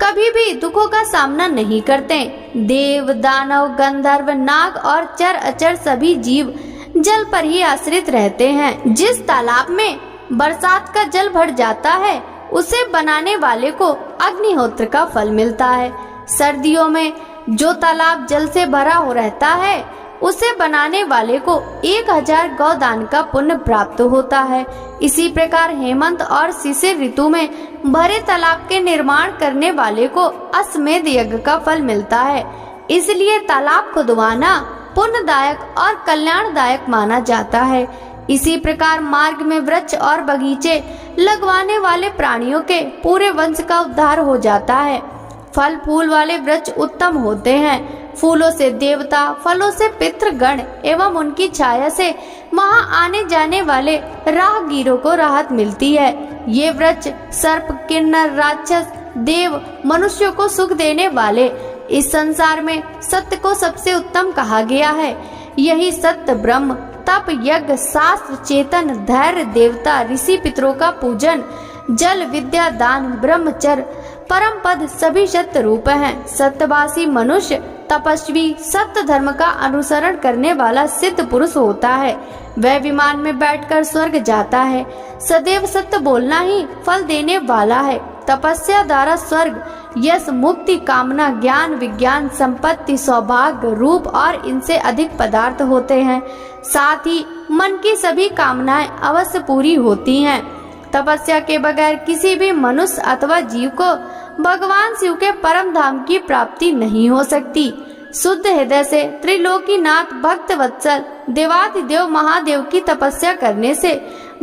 कभी भी दुखों का सामना नहीं करते। देव, दानव, गंधर्व, नाग और चर अचर सभी जीव जल पर ही आश्रित रहते हैं। जिस तालाब में बरसात का जल भर जाता है, उसे बनाने वाले को अग्निहोत्र का फल मिलता है। सर्दियों में जो तालाब जल से भरा हो रहता है, उसे बनाने वाले को 1000 गौदान का पुण्य प्राप्त होता है। इसी प्रकार हेमंत और शिशिर ऋतु में भरे तालाब के निर्माण करने वाले को अश्वमेध यज्ञ का फल मिलता है। इसलिए तालाब खुदवाना पुण्यदायक और कल्याणदायक माना जाता है। इसी प्रकार मार्ग में वृक्ष और बगीचे लगवाने वाले प्राणियों के पूरे वंश का उद्धार हो जाता है। फल फूल वाले वृक्ष उत्तम होते हैं। फूलों से देवता, फलों से पितृगण एवं उनकी छाया से वहां आने जाने वाले राहगीरों को राहत मिलती है। ये वृक्ष सर्प, किन्नर, राक्षस, देव, मनुष्यों को सुख देने वाले। इस संसार में सत्य को सबसे उत्तम कहा गया है। यही सत्य, ब्रह्म, तप, यज्ञ, शास्त्र, चेतन, धैर्य, देवता, ऋषि, पितरों का पूजन, जल, विद्या, दान, ब्रह्मचर्य, परम पद सभी सत्य रूप हैं। सत्यवासी मनुष्य तपस्वी, सत्य धर्म का अनुसरण करने वाला सिद्ध पुरुष होता है। वह विमान में बैठकर स्वर्ग जाता है। सदैव सत्य बोलना ही फल देने वाला है। तपस्या द्वारा स्वर्ग, यश, मुक्ति, कामना, ज्ञान, विज्ञान, संपत्ति, सौभाग्य, रूप और इनसे अधिक पदार्थ होते हैं। साथ ही मन की सभी कामनाएं अवश्य पूरी होती हैं। तपस्या के बगैर किसी भी मनुष्य अथवा जीव को भगवान शिव के परम धाम की प्राप्ति नहीं हो सकती। शुद्ध हृदय से त्रिलोकीनाथ भक्त वत्सल देवाधिदेव महादेव की तपस्या करने से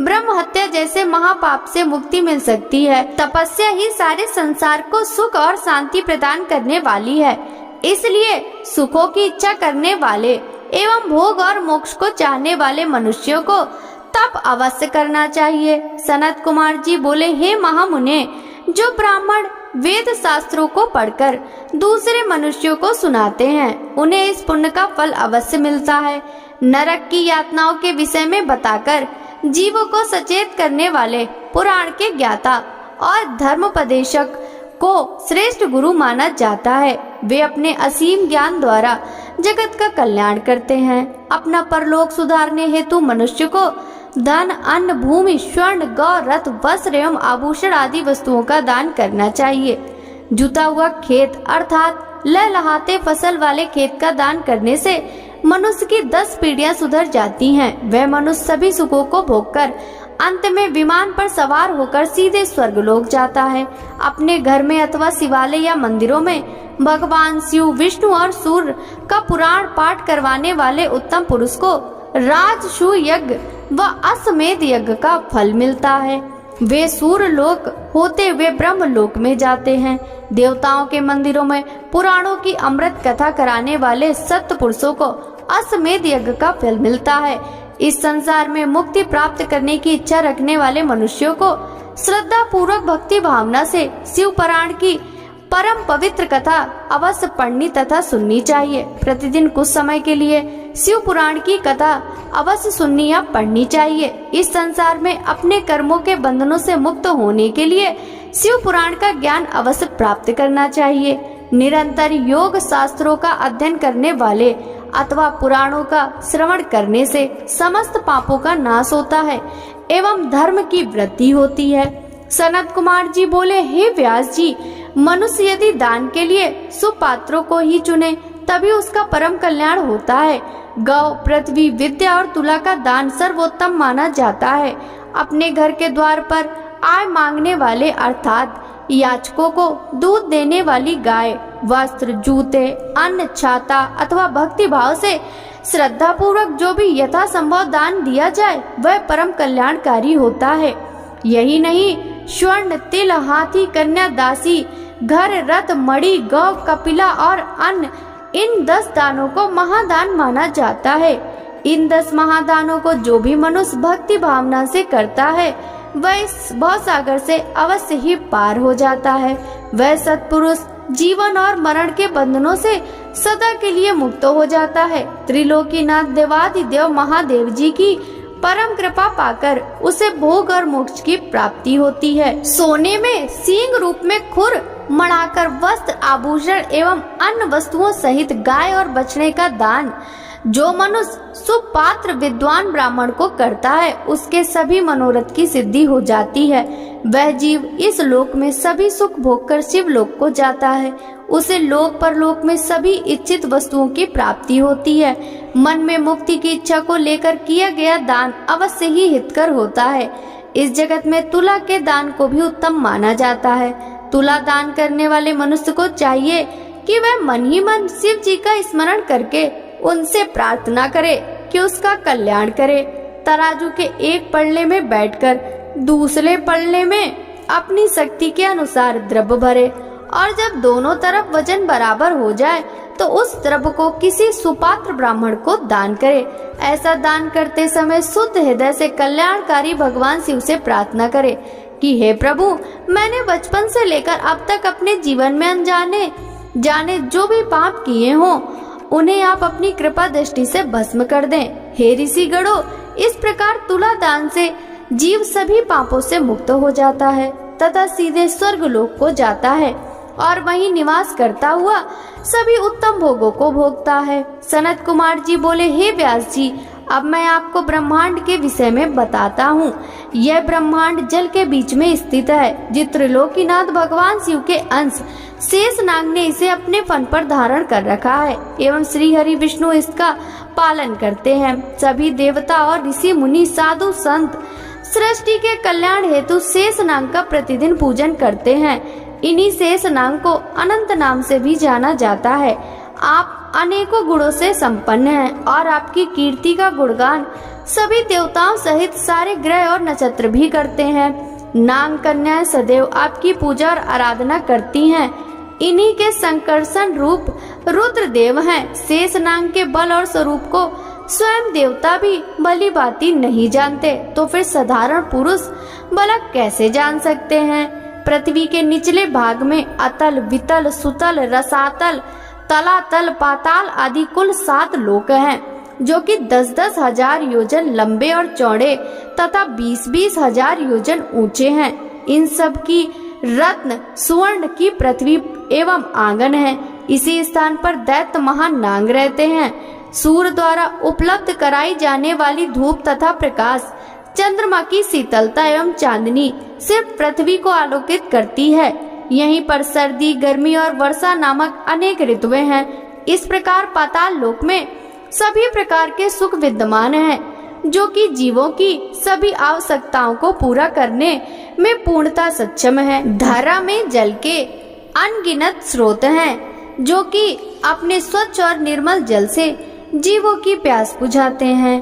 ब्रह्म हत्या जैसे महापाप से मुक्ति मिल सकती है। तपस्या ही सारे संसार को सुख और शांति प्रदान करने वाली है। इसलिए सुखों की इच्छा करने वाले एवं भोग और मोक्ष को चाहने वाले मनुष्यों को तप अवश्य करना चाहिए। सनत कुमार जी बोले, हे महामुने, जो ब्राह्मण वेद शास्त्रों को पढ़कर दूसरे मनुष्यों को सुनाते हैं, उन्हें इस पुण्य का फल अवश्य मिलता है। नरक की यातनाओं के विषय में बताकर जीवों को सचेत करने वाले पुराण के ज्ञाता और धर्मोपदेशक को श्रेष्ठ गुरु माना जाता है। वे अपने असीम ज्ञान द्वारा जगत का कल्याण करते हैं। अपना परलोक सुधारने हेतु मनुष्य को धन, अन्न, भूमि, स्वर्ण, गौ, रथ, वस्त्र एवं आभूषण आदि वस्तुओं का दान करना चाहिए। जुता हुआ खेत अर्थात लहलहाते फसल वाले खेत का दान करने से मनुष्य की 10 पीढ़ियां सुधर जाती हैं। वह मनुष्य सभी सुखों को भोगकर अंत में विमान पर सवार होकर सीधे स्वर्गलोक जाता है। अपने घर में अथवा शिवालय या मंदिरों में भगवान शिव, विष्णु और सूर्य का पुराण पाठ करवाने वाले उत्तम पुरुष को राजसूय यज्ञ व अश्वमेध यज्ञ का फल मिलता है। वे सूर्य लोक होते हुए ब्रह्म लोक में जाते हैं। देवताओं के मंदिरों में पुराणों की अमृत कथा कराने वाले सत्य पुरुषों को अश्वमेध यज्ञ का फल मिलता है। इस संसार में मुक्ति प्राप्त करने की इच्छा रखने वाले मनुष्यों को श्रद्धा पूर्वक भक्ति भावना से शिव पुराण की परम पवित्र कथा अवश्य पढ़नी तथा सुननी चाहिए। प्रतिदिन कुछ समय के लिए शिव पुराण की कथा अवश्य सुननी या पढ़नी चाहिए। इस संसार में अपने कर्मों के बंधनों से मुक्त होने के लिए शिव पुराण का ज्ञान अवश्य प्राप्त करना चाहिए। निरंतर योग शास्त्रों का अध्ययन करने वाले अथवा पुराणों का श्रवण करने से समस्त पापों का नाश होता है एवं धर्म की वृद्धि होती है। सनत कुमार जी बोले, हे व्यास जी, मनुष्य यदि दान के लिए सुपात्रों को ही चुने तभी उसका परम कल्याण होता है। गौ, पृथ्वी, विद्या और तुला का दान सर्वोत्तम माना जाता है। अपने घर के द्वार पर आय मांगने वाले अर्थात याचकों को दूध देने वाली गाय, वस्त्र, जूते, अन्न, छाता अथवा भक्ति भाव से श्रद्धा पूर्वक जो भी यथासंभव दान दिया जाए वह परम कल्याणकारी होता है। यही नहीं, स्वर्ण, तिल, हाथी, कन्या, दासी, घर, रथ, मणि, गौ, कपिला और अन्न, इन 10 दानों को महादान माना जाता है। इन 10 महादानों को जो भी मनुष्य भक्ति भावना से करता है वह इस भवसागर से अवश्य ही पार हो जाता है। वह सत्पुरुष जीवन और मरण के बंधनों से सदा के लिए मुक्त हो जाता है। त्रिलोकीनाथ देवाधिदेव महादेव जी की परम कृपा पाकर उसे भोग और मोक्ष की प्राप्ति होती है। सोने में सींग रूप में खुर मढ़ाकर वस्त्र आभूषण एवं अन्य वस्तुओं सहित गाय और बछड़े का दान जो मनुष्य सुपात्र विद्वान ब्राह्मण को करता है, उसके सभी मनोरथ की सिद्धि हो जाती है। वह जीव इस लोक में सभी सुख भोग कर शिव लोक को जाता है। उसे लोक परलोक में सभी इच्छित वस्तुओं की प्राप्ति होती है। मन में मुक्ति की इच्छा को लेकर किया गया दान अवश्य ही हितकर होता है। इस जगत में तुला के दान को भी उत्तम माना जाता है। तुला दान करने वाले मनुष्य को चाहिए कि वह मन ही मन शिव जी का स्मरण करके उनसे प्रार्थना करे कि उसका कल्याण करे। तराजू के एक पल्ले में बैठकर दूसरे पल्ले में अपनी शक्ति के अनुसार द्रव्य भरे और जब दोनों तरफ वजन बराबर हो जाए तो उस द्रव्य को किसी सुपात्र ब्राह्मण को दान करे। ऐसा दान करते समय शुद्ध हृदय से कल्याणकारी भगवान शिव से प्रार्थना करे कि हे प्रभु, मैंने बचपन से लेकर अब तक अपने जीवन में अनजाने जाने जो भी पाप किए हों उन्हें आप अपनी कृपा दृष्टि से भस्म कर दें। हे ऋषि गणों, इस प्रकार तुला दान से जीव सभी पापों से मुक्त हो जाता है तथा सीधे स्वर्ग लोक को जाता है और वहीं निवास करता हुआ सभी उत्तम भोगों को भोगता है। सनत कुमार जी बोले, हे व्यास जी, अब मैं आपको ब्रह्मांड के विषय में बताता हूँ। यह ब्रह्मांड जल के बीच में स्थित है। जिस त्रिलोकीनाथ भगवान शिव के अंश शेषनाग ने इसे अपने फन पर धारण कर रखा है एवं श्री हरि विष्णु इसका पालन करते हैं। सभी देवता और ऋषि मुनि साधु संत सृष्टि के कल्याण हेतु शेषनाग का प्रतिदिन पूजन करते हैं। इन्हीं शेषनाग को अनंत नाम से भी जाना जाता है। आप अनेकों गुणों से संपन्न हैं और आपकी कीर्ति का गुणगान सभी देवताओं सहित सारे ग्रह और नक्षत्र भी करते हैं। नाग कन्याएं सदैव आपकी पूजा और आराधना करती हैं। इन्हीं के संकर्षण रूप रुद्रदेव हैं। शेषनाग के बल और स्वरूप को स्वयं देवता भी भली भांति नहीं जानते, तो फिर साधारण पुरुष भला कैसे जान सकते हैं। पृथ्वी के निचले भाग में अतल, वितल, सुतल, रसातल, तलातल, पाताल आदि कुल 7 लोक हैं, जो कि 10-10 हजार योजन लंबे और चौड़े तथा 20-20 हजार योजन ऊंचे हैं। इन सब की रत्न सुवर्ण की पृथ्वी एवं आंगन है। इसी स्थान पर दैत्य महान नाग रहते हैं। सूर्य द्वारा उपलब्ध कराई जाने वाली धूप तथा प्रकाश, चंद्रमा की शीतलता एवं चांदनी सिर्फ पृथ्वी को आलोकित करती है। यहीं पर सर्दी, गर्मी और वर्षा नामक अनेक ऋतुएं हैं। इस प्रकार पाताल लोक में सभी प्रकार के सुख विद्यमान हैं, जो कि जीवों की सभी आवश्यकताओं को पूरा करने में पूर्णता सक्षम है। धरा में जल के अनगिनत स्रोत हैं, जो कि अपने स्वच्छ और निर्मल जल से जीवों की प्यास बुझाते हैं।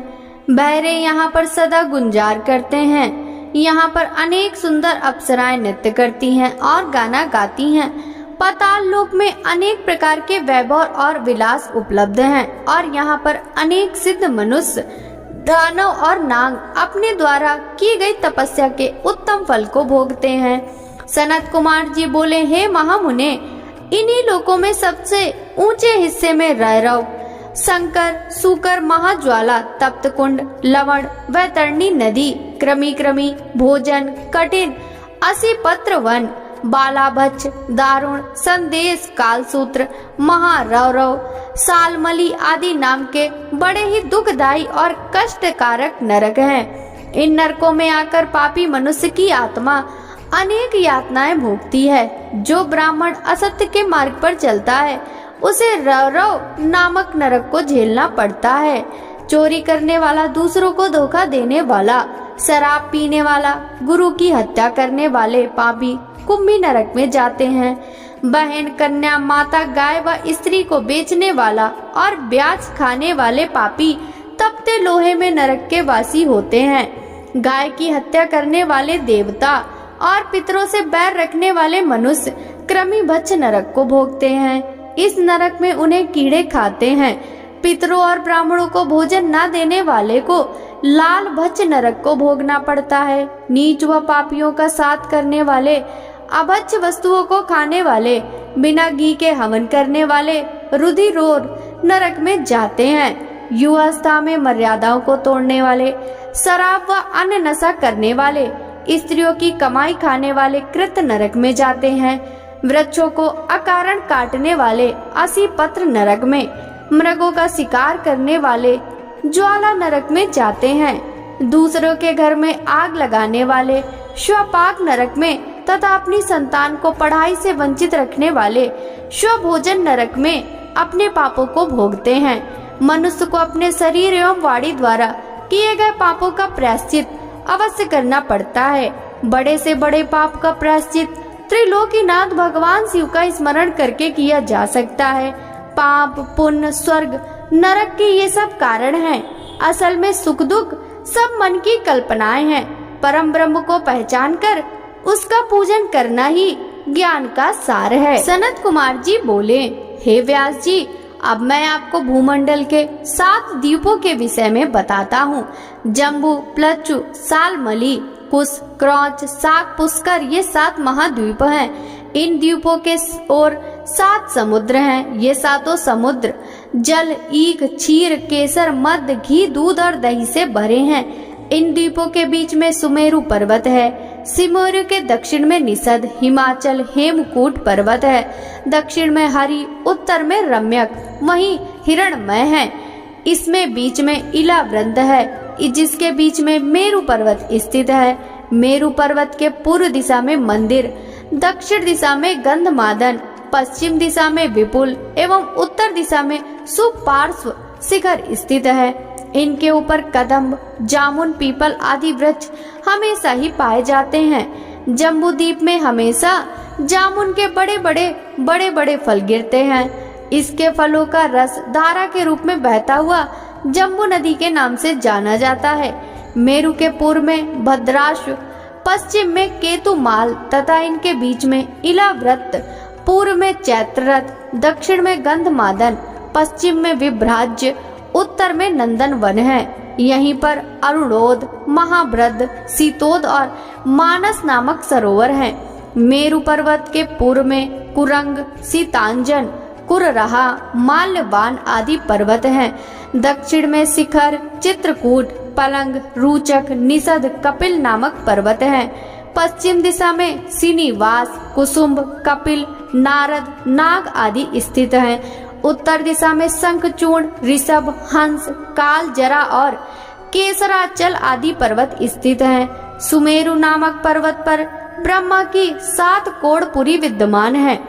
बहरे यहाँ पर सदा गुंजार करते हैं। यहाँ पर अनेक सुंदर अप्सराएं नृत्य करती हैं और गाना गाती हैं। पाताल लोक में अनेक प्रकार के वैभव और विलास उपलब्ध हैं और यहाँ पर अनेक सिद्ध मनुष्य, दानव और नाग अपने द्वारा की गई तपस्या के उत्तम फल को भोगते हैं। सनत कुमार जी बोले, हे महामुने, इन्हीं लोकों में सबसे ऊंचे हिस्से में रौरव, शंकर, सूकर, महाज्वाला, तप्त कुंड, लवण, वैतरणी नदी, क्रमी क्रमी, भोजन, कठिन, असी पत्र वन, बालाभच्छ, दारुण, संदेश, कालसूत्र, महारौरव, सालमली आदि नाम के बड़े ही दुखदायी और कष्टकारक नरक हैं। इन नरकों में आकर पापी मनुष्य की आत्मा अनेक यातनाएं भोगती है। जो ब्राह्मण असत्य के मार्ग पर चलता है उसे रौरव नामक नरक को झेलना पड़ता है। चोरी करने वाला, दूसरों को धोखा देने वाला, शराब पीने वाला, गुरु की हत्या करने वाले पापी कुंभी नरक में जाते हैं। बहन, कन्या, माता, गाय व स्त्री को बेचने वाला और ब्याज खाने वाले पापी तपते लोहे में नरक के वासी होते हैं। गाय की हत्या करने वाले देवता और पितरों से बैर रखने वाले मनुष्य क्रमी भच्छ नरक को भोगते हैं। इस नरक में उन्हें कीड़े खाते हैं। पितरों और ब्राह्मणों को भोजन न देने वाले को लाल भच्छ नरक को भोगना पड़ता है। नीच व पापियों का साथ करने वाले अभक्ष्य वस्तुओं को खाने वाले, बिना घी के हवन करने वाले रुधिरोर नरक में जाते हैं। युवावस्था में मर्यादाओं को तोड़ने वाले, शराब व अन्य नशा करने वाले, स्त्रियों की कमाई खाने वाले कृत नरक में जाते हैं। वृक्षों को अकारण काटने वाले असी पत्र नरक में, मृगों का शिकार करने वाले ज्वाला नरक में जाते हैं। दूसरों के घर में आग लगाने वाले स्वपाक नरक में तथा अपनी संतान को पढ़ाई से वंचित रखने वाले स्वभोजन नरक में अपने पापों को भोगते हैं। मनुष्य को अपने शरीर एवं वाणी द्वारा किए गए पापों का प्रायश्चित अवश्य करना पड़ता है। बड़े से बड़े पाप का प्रायश्चित त्रिलोकीनाथ भगवान शिव का स्मरण करके किया जा सकता है। पाप, पुण्य, स्वर्ग, नरक के ये सब कारण हैं। असल में सुख दुख सब मन की कल्पनाएं हैं। परम ब्रह्म को पहचान कर उसका पूजन करना ही ज्ञान का सार है। सनत कुमार जी बोले, हे व्यास जी, अब मैं आपको भूमंडल के 7 द्वीपों के विषय में बताता हूँ। जम्बू, प्लच्चू, सालमली, कुश, क्रौच, साक, पुष्कर, ये 7 महाद्वीप हैं। इन द्वीपों के ओर 7 समुद्र हैं। ये 7 समुद्र जल, ईख, क्षीर, केसर, मध, घी, दूध और दही से भरे हैं। इन द्वीपों के बीच में सुमेरु पर्वत है। सिमोरु के दक्षिण में निषद, हिमाचल, हेमकूट पर्वत है। दक्षिण में हरि, उत्तर में रम्यक, वहीं हिरणमय है। इसमें बीच में इलाव्रत है, जिसके बीच में मेरु पर्वत स्थित है। मेरु पर्वत के पूर्व दिशा में मंदिर, दक्षिण दिशा में गंधमादन, पश्चिम दिशा में विपुल एवं उत्तर दिशा में सुपार्श्व शिखर स्थित है। इनके ऊपर कदम्ब, जामुन, पीपल आदि वृक्ष हमेशा ही पाए जाते हैं। जम्बू द्वीप में हमेशा जामुन के बड़े बड़े फल गिरते हैं। इसके फलों का रस धारा के रूप में बहता हुआ जम्बू नदी के नाम से जाना जाता है। मेरु के पूर्व में भद्राश्व, पश्चिम में केतुमाल तथा इनके बीच में इलाव्रत, पूर्व में चैत्ररथ, दक्षिण में गंधमादन, पश्चिम में विभ्राज्य, उत्तर में नंदन वन है। यहीं पर अरुणोद, महाभ्रद, सीतोद और मानस नामक सरोवर हैं। मेरु पर्वत के पूर्व में कुरंग, सीतांजन, कुररहा, माल्यवान आदि पर्वत हैं। दक्षिण में शिखर, चित्रकूट, पलंग, रूचक, निषद, कपिल नामक पर्वत हैं। पश्चिम दिशा में सिनीवास, कुसुम्भ, कपिल, नारद, नाग आदि स्थित हैं। उत्तर दिशा में शंखचूर्ण, ऋषभ, हंस, काल, जरा और केसराचल आदि पर्वत स्थित हैं। सुमेरु नामक पर्वत पर ब्रह्मा की 7 कोड़पुरी विद्यमान है।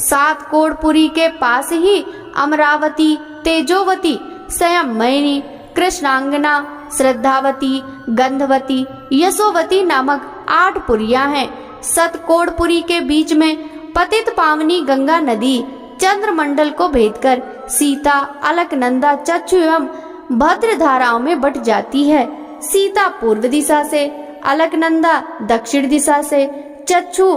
7 कोड़पुरी के पास ही अमरावती, तेजोवती, संयममयिनी, कृष्णांगना, श्रद्धावती, गंधवती, यशोवती नामक 8 पुरियां हैं। सतकोड़पुरी के बीच में पतित पावनी गंगा नदी चंद्रमंडल को भेदकर सीता, अलकनंदा, चक्षु एवं भद्र धाराओं में बट जाती है। सीता पूर्व दिशा से, अलकनंदा दक्षिण दिशा से, चक्षु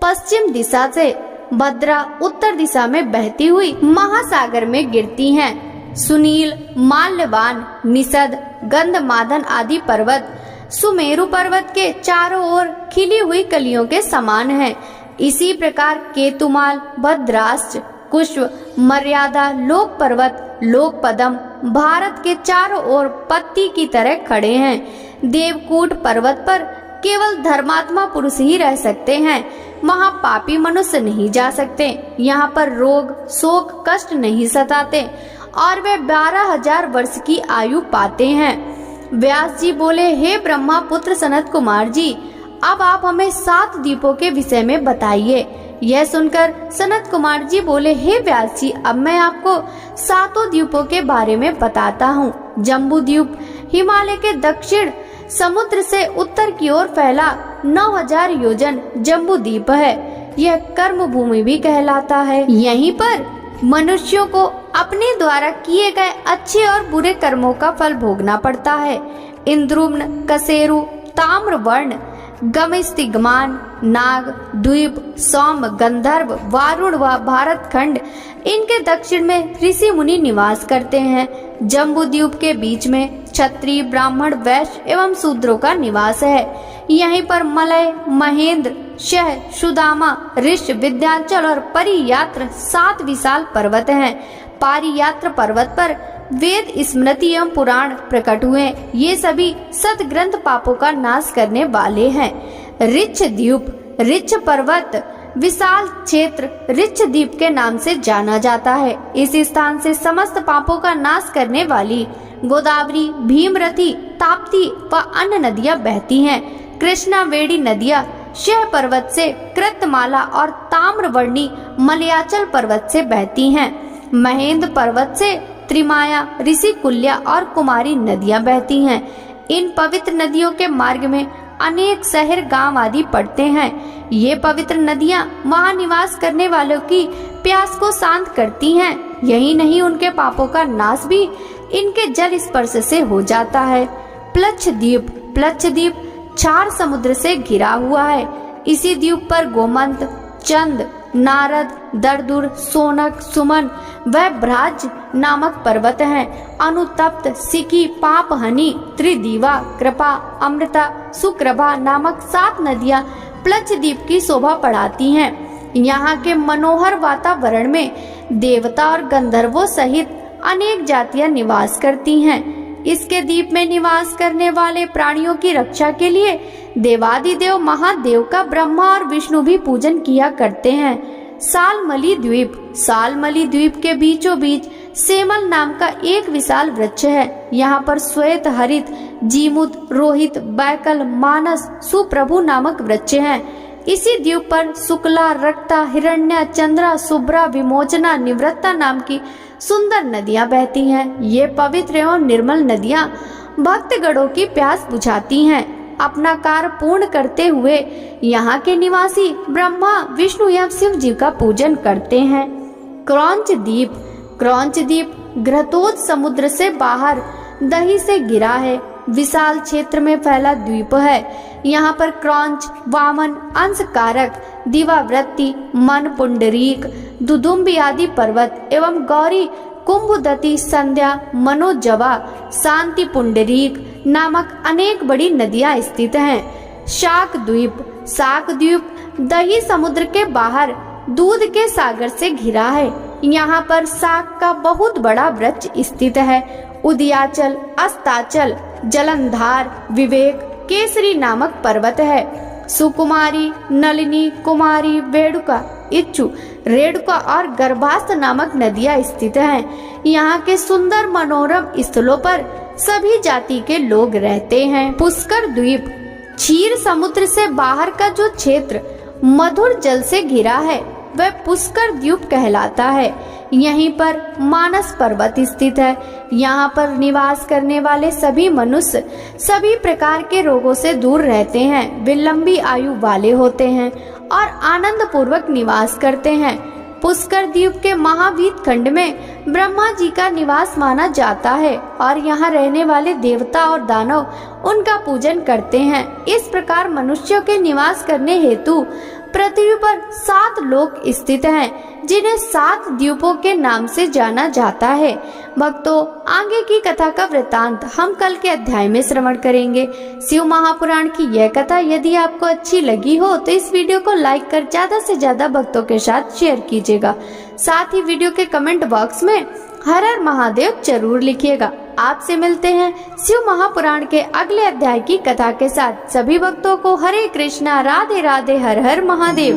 पश्चिम दिशा से, भद्रा उत्तर दिशा में बहती हुई महासागर में गिरती हैं। सुनील, माल्यवान, निषद, गंधमादन आदि पर्वत सुमेरु पर्वत के चारों ओर खिली हुई कलियों के समान हैं। इसी प्रकार केतुमाल, भद्राश्च, कुश्व, मर्यादा, लोक पर्वत, लोक पदम भारत के चारों ओर पत्ती की तरह खड़े हैं। देवकूट पर्वत पर केवल धर्मात्मा पुरुष ही रह सकते हैं। वहाँ पापी मनुष्य नहीं जा सकते। यहाँ पर रोग, शोक, कष्ट नहीं सताते और वे 12,000 वर्ष की आयु पाते हैं। व्यास जी बोले, हे ब्रह्मा पुत्र सनत कुमार जी, अब आप हमें 7 द्वीपों के विषय में बताइए। यह सुनकर सनत कुमार जी बोले, हे व्यास जी, अब मैं आपको 7 द्वीपों के बारे में बताता हूँ। जम्बू द्वीप हिमालय के दक्षिण समुद्र से उत्तर की ओर फैला 9,000 योजन जम्बू द्वीप है। यह कर्म भूमि भी कहलाता है। यहीं पर मनुष्यों को अपने द्वारा किए गए अच्छे और बुरे कर्मों का फल भोगना पड़ता है। इंद्रुम्न, कसेरु, ताम्रवर्ण, गमस्तिग्मान, नाग, द्वीप, सौम, गंधर्व, वारुण व भारत खंड, इनके दक्षिण में ऋषि मुनि निवास करते हैं। जम्बू द्वीप के बीच में क्षत्रिय, ब्राह्मण, वैश्य एवं शूद्रों का निवास है। यहीं पर मलय, महेंद्र, शह, सुदामा, ऋष, विंध्याचल और परियात्र 7 विशाल पर्वत हैं। पारियात्र पर्वत पर वेद, स्मृति एवं पुराण प्रकट हुए। ये सभी सतग्रंथ पापों का नाश करने वाले हैं। ऋच्छ द्वीप, ऋच्छ पर्वत विशाल क्षेत्र ऋच्छ द्वीप के नाम से जाना जाता है। इस स्थान से समस्त पापों का नाश करने वाली गोदावरी, भीमरथी, ताप्ती व अन्य नदियां बहती हैं। कृष्णा, वेड़ी नदियां शह पर्वत से कृतमाला और ताम्रवर्णी मलयाचल पर्वत से बहती हैं। महेंद्र पर्वत से त्रिमाया, ऋषिकुल्या और कुमारी नदियां बहती हैं। इन पवित्र नदियों के मार्ग में अनेक शहर, गांव आदि पड़ते हैं। ये पवित्र नदियां वहां निवास करने वालों की प्यास को शांत करती हैं। यही नहीं, उनके पापों का नाश भी इनके जल स्पर्श से हो जाता है। प्लक्ष द्वीप, प्लक्ष द्वीप 4 समुद्र से घिरा हुआ है। इसी द्वीप पर गोमंत, चंद, नारद, दरदुर, सोनक, सुमन व भ्राज नामक पर्वत हैं। अनुतप्त, सिकी, पापहनी, त्रिदीवा, कृपा, अमृता, सुकृभा नामक 7 नदियां प्लक्ष द्वीप की शोभा बढ़ाती हैं। यहाँ के मनोहर वातावरण में देवता और गंधर्वों सहित अनेक जातियां निवास करती हैं। इसके द्वीप में निवास करने वाले प्राणियों की रक्षा के लिए देवादिदेव महादेव का ब्रह्मा और विष्णु भी पूजन किया करते हैं। सालमली द्वीप, सालमली द्वीप के बीचों बीच सेमल नाम का एक विशाल वृक्ष है। यहाँ पर श्वेत, हरित, जीमुत, रोहित, बैकल, मानस, सुप्रभु नामक वृक्ष हैं। इसी द्वीप पर शुक्ला, रक्ता, हिरण्या, चंद्रा, शुभ्रा, विमोचना, निवृत्ता नाम की सुंदर नदियां बहती हैं। ये पवित्र एवं निर्मल नदियां भक्तगणों की प्यास बुझाती हैं। अपना कार्य पूर्ण करते हुए यहाँ के निवासी ब्रह्मा, विष्णु एवं शिव जी का पूजन करते हैं। क्रौंच द्वीप, क्रौंच द्वीप घृतोद समुद्र से बाहर दही से घिरा है। विशाल क्षेत्र में फैला द्वीप है। यहाँ पर क्रौंच, वामन, अंशकारक, दिवावृत्ति, मन पुंडरीक, दुदुम्बी आदि पर्वत एवं गौरी, कुंभदती, संध्या, मनोजवा, शांति पुंडरीक नामक अनेक बड़ी नदियां स्थित हैं। शाक द्वीप, शाक द्वीप दही समुद्र के बाहर दूध के सागर से घिरा है। यहाँ पर शाक का बहुत बड़ा वृक्ष स्थित है। उदयाचल, अस्ताचल, जलंधार, विवेक, केसरी नामक पर्वत है। सुकुमारी, नलिनी, कुमारी, वेडुका, इच्छु, रेडुका और गर्भास्थ नामक नदियां स्थित हैं। यहाँ के सुंदर मनोरम स्थलों पर सभी जाति के लोग रहते हैं। पुष्कर द्वीप, क्षीर समुद्र से बाहर का जो क्षेत्र मधुर जल से घिरा है वह पुष्कर द्वीप कहलाता है। यहीं पर मानस पर्वत स्थित है। यहाँ पर निवास करने वाले सभी मनुष्य सभी प्रकार के रोगों से दूर रहते हैं। वे लंबी आयु वाले होते हैं और आनंद पूर्वक निवास करते हैं। पुष्कर द्वीप के महावीत खंड में ब्रह्मा जी का निवास माना जाता है और यहाँ रहने वाले देवता और दानव उनका पूजन करते हैं। इस प्रकार मनुष्यों के निवास करने हेतु पृथ्वी पर 7 लोक स्थित हैं, जिन्हें 7 द्वीपों के नाम से जाना जाता है। भक्तों, आगे की कथा का वृतांत हम कल के अध्याय में श्रवण करेंगे। शिव महापुराण की यह कथा यदि आपको अच्छी लगी हो तो इस वीडियो को लाइक कर ज्यादा से ज्यादा भक्तों के साथ शेयर कीजिएगा। साथ ही वीडियो के कमेंट बॉक्स में हर हर महादेव जरूर लिखिएगा। आपसे मिलते हैं शिव महापुराण के अगले अध्याय की कथा के साथ। सभी भक्तों को हरे कृष्णा, राधे राधे, हर हर महादेव।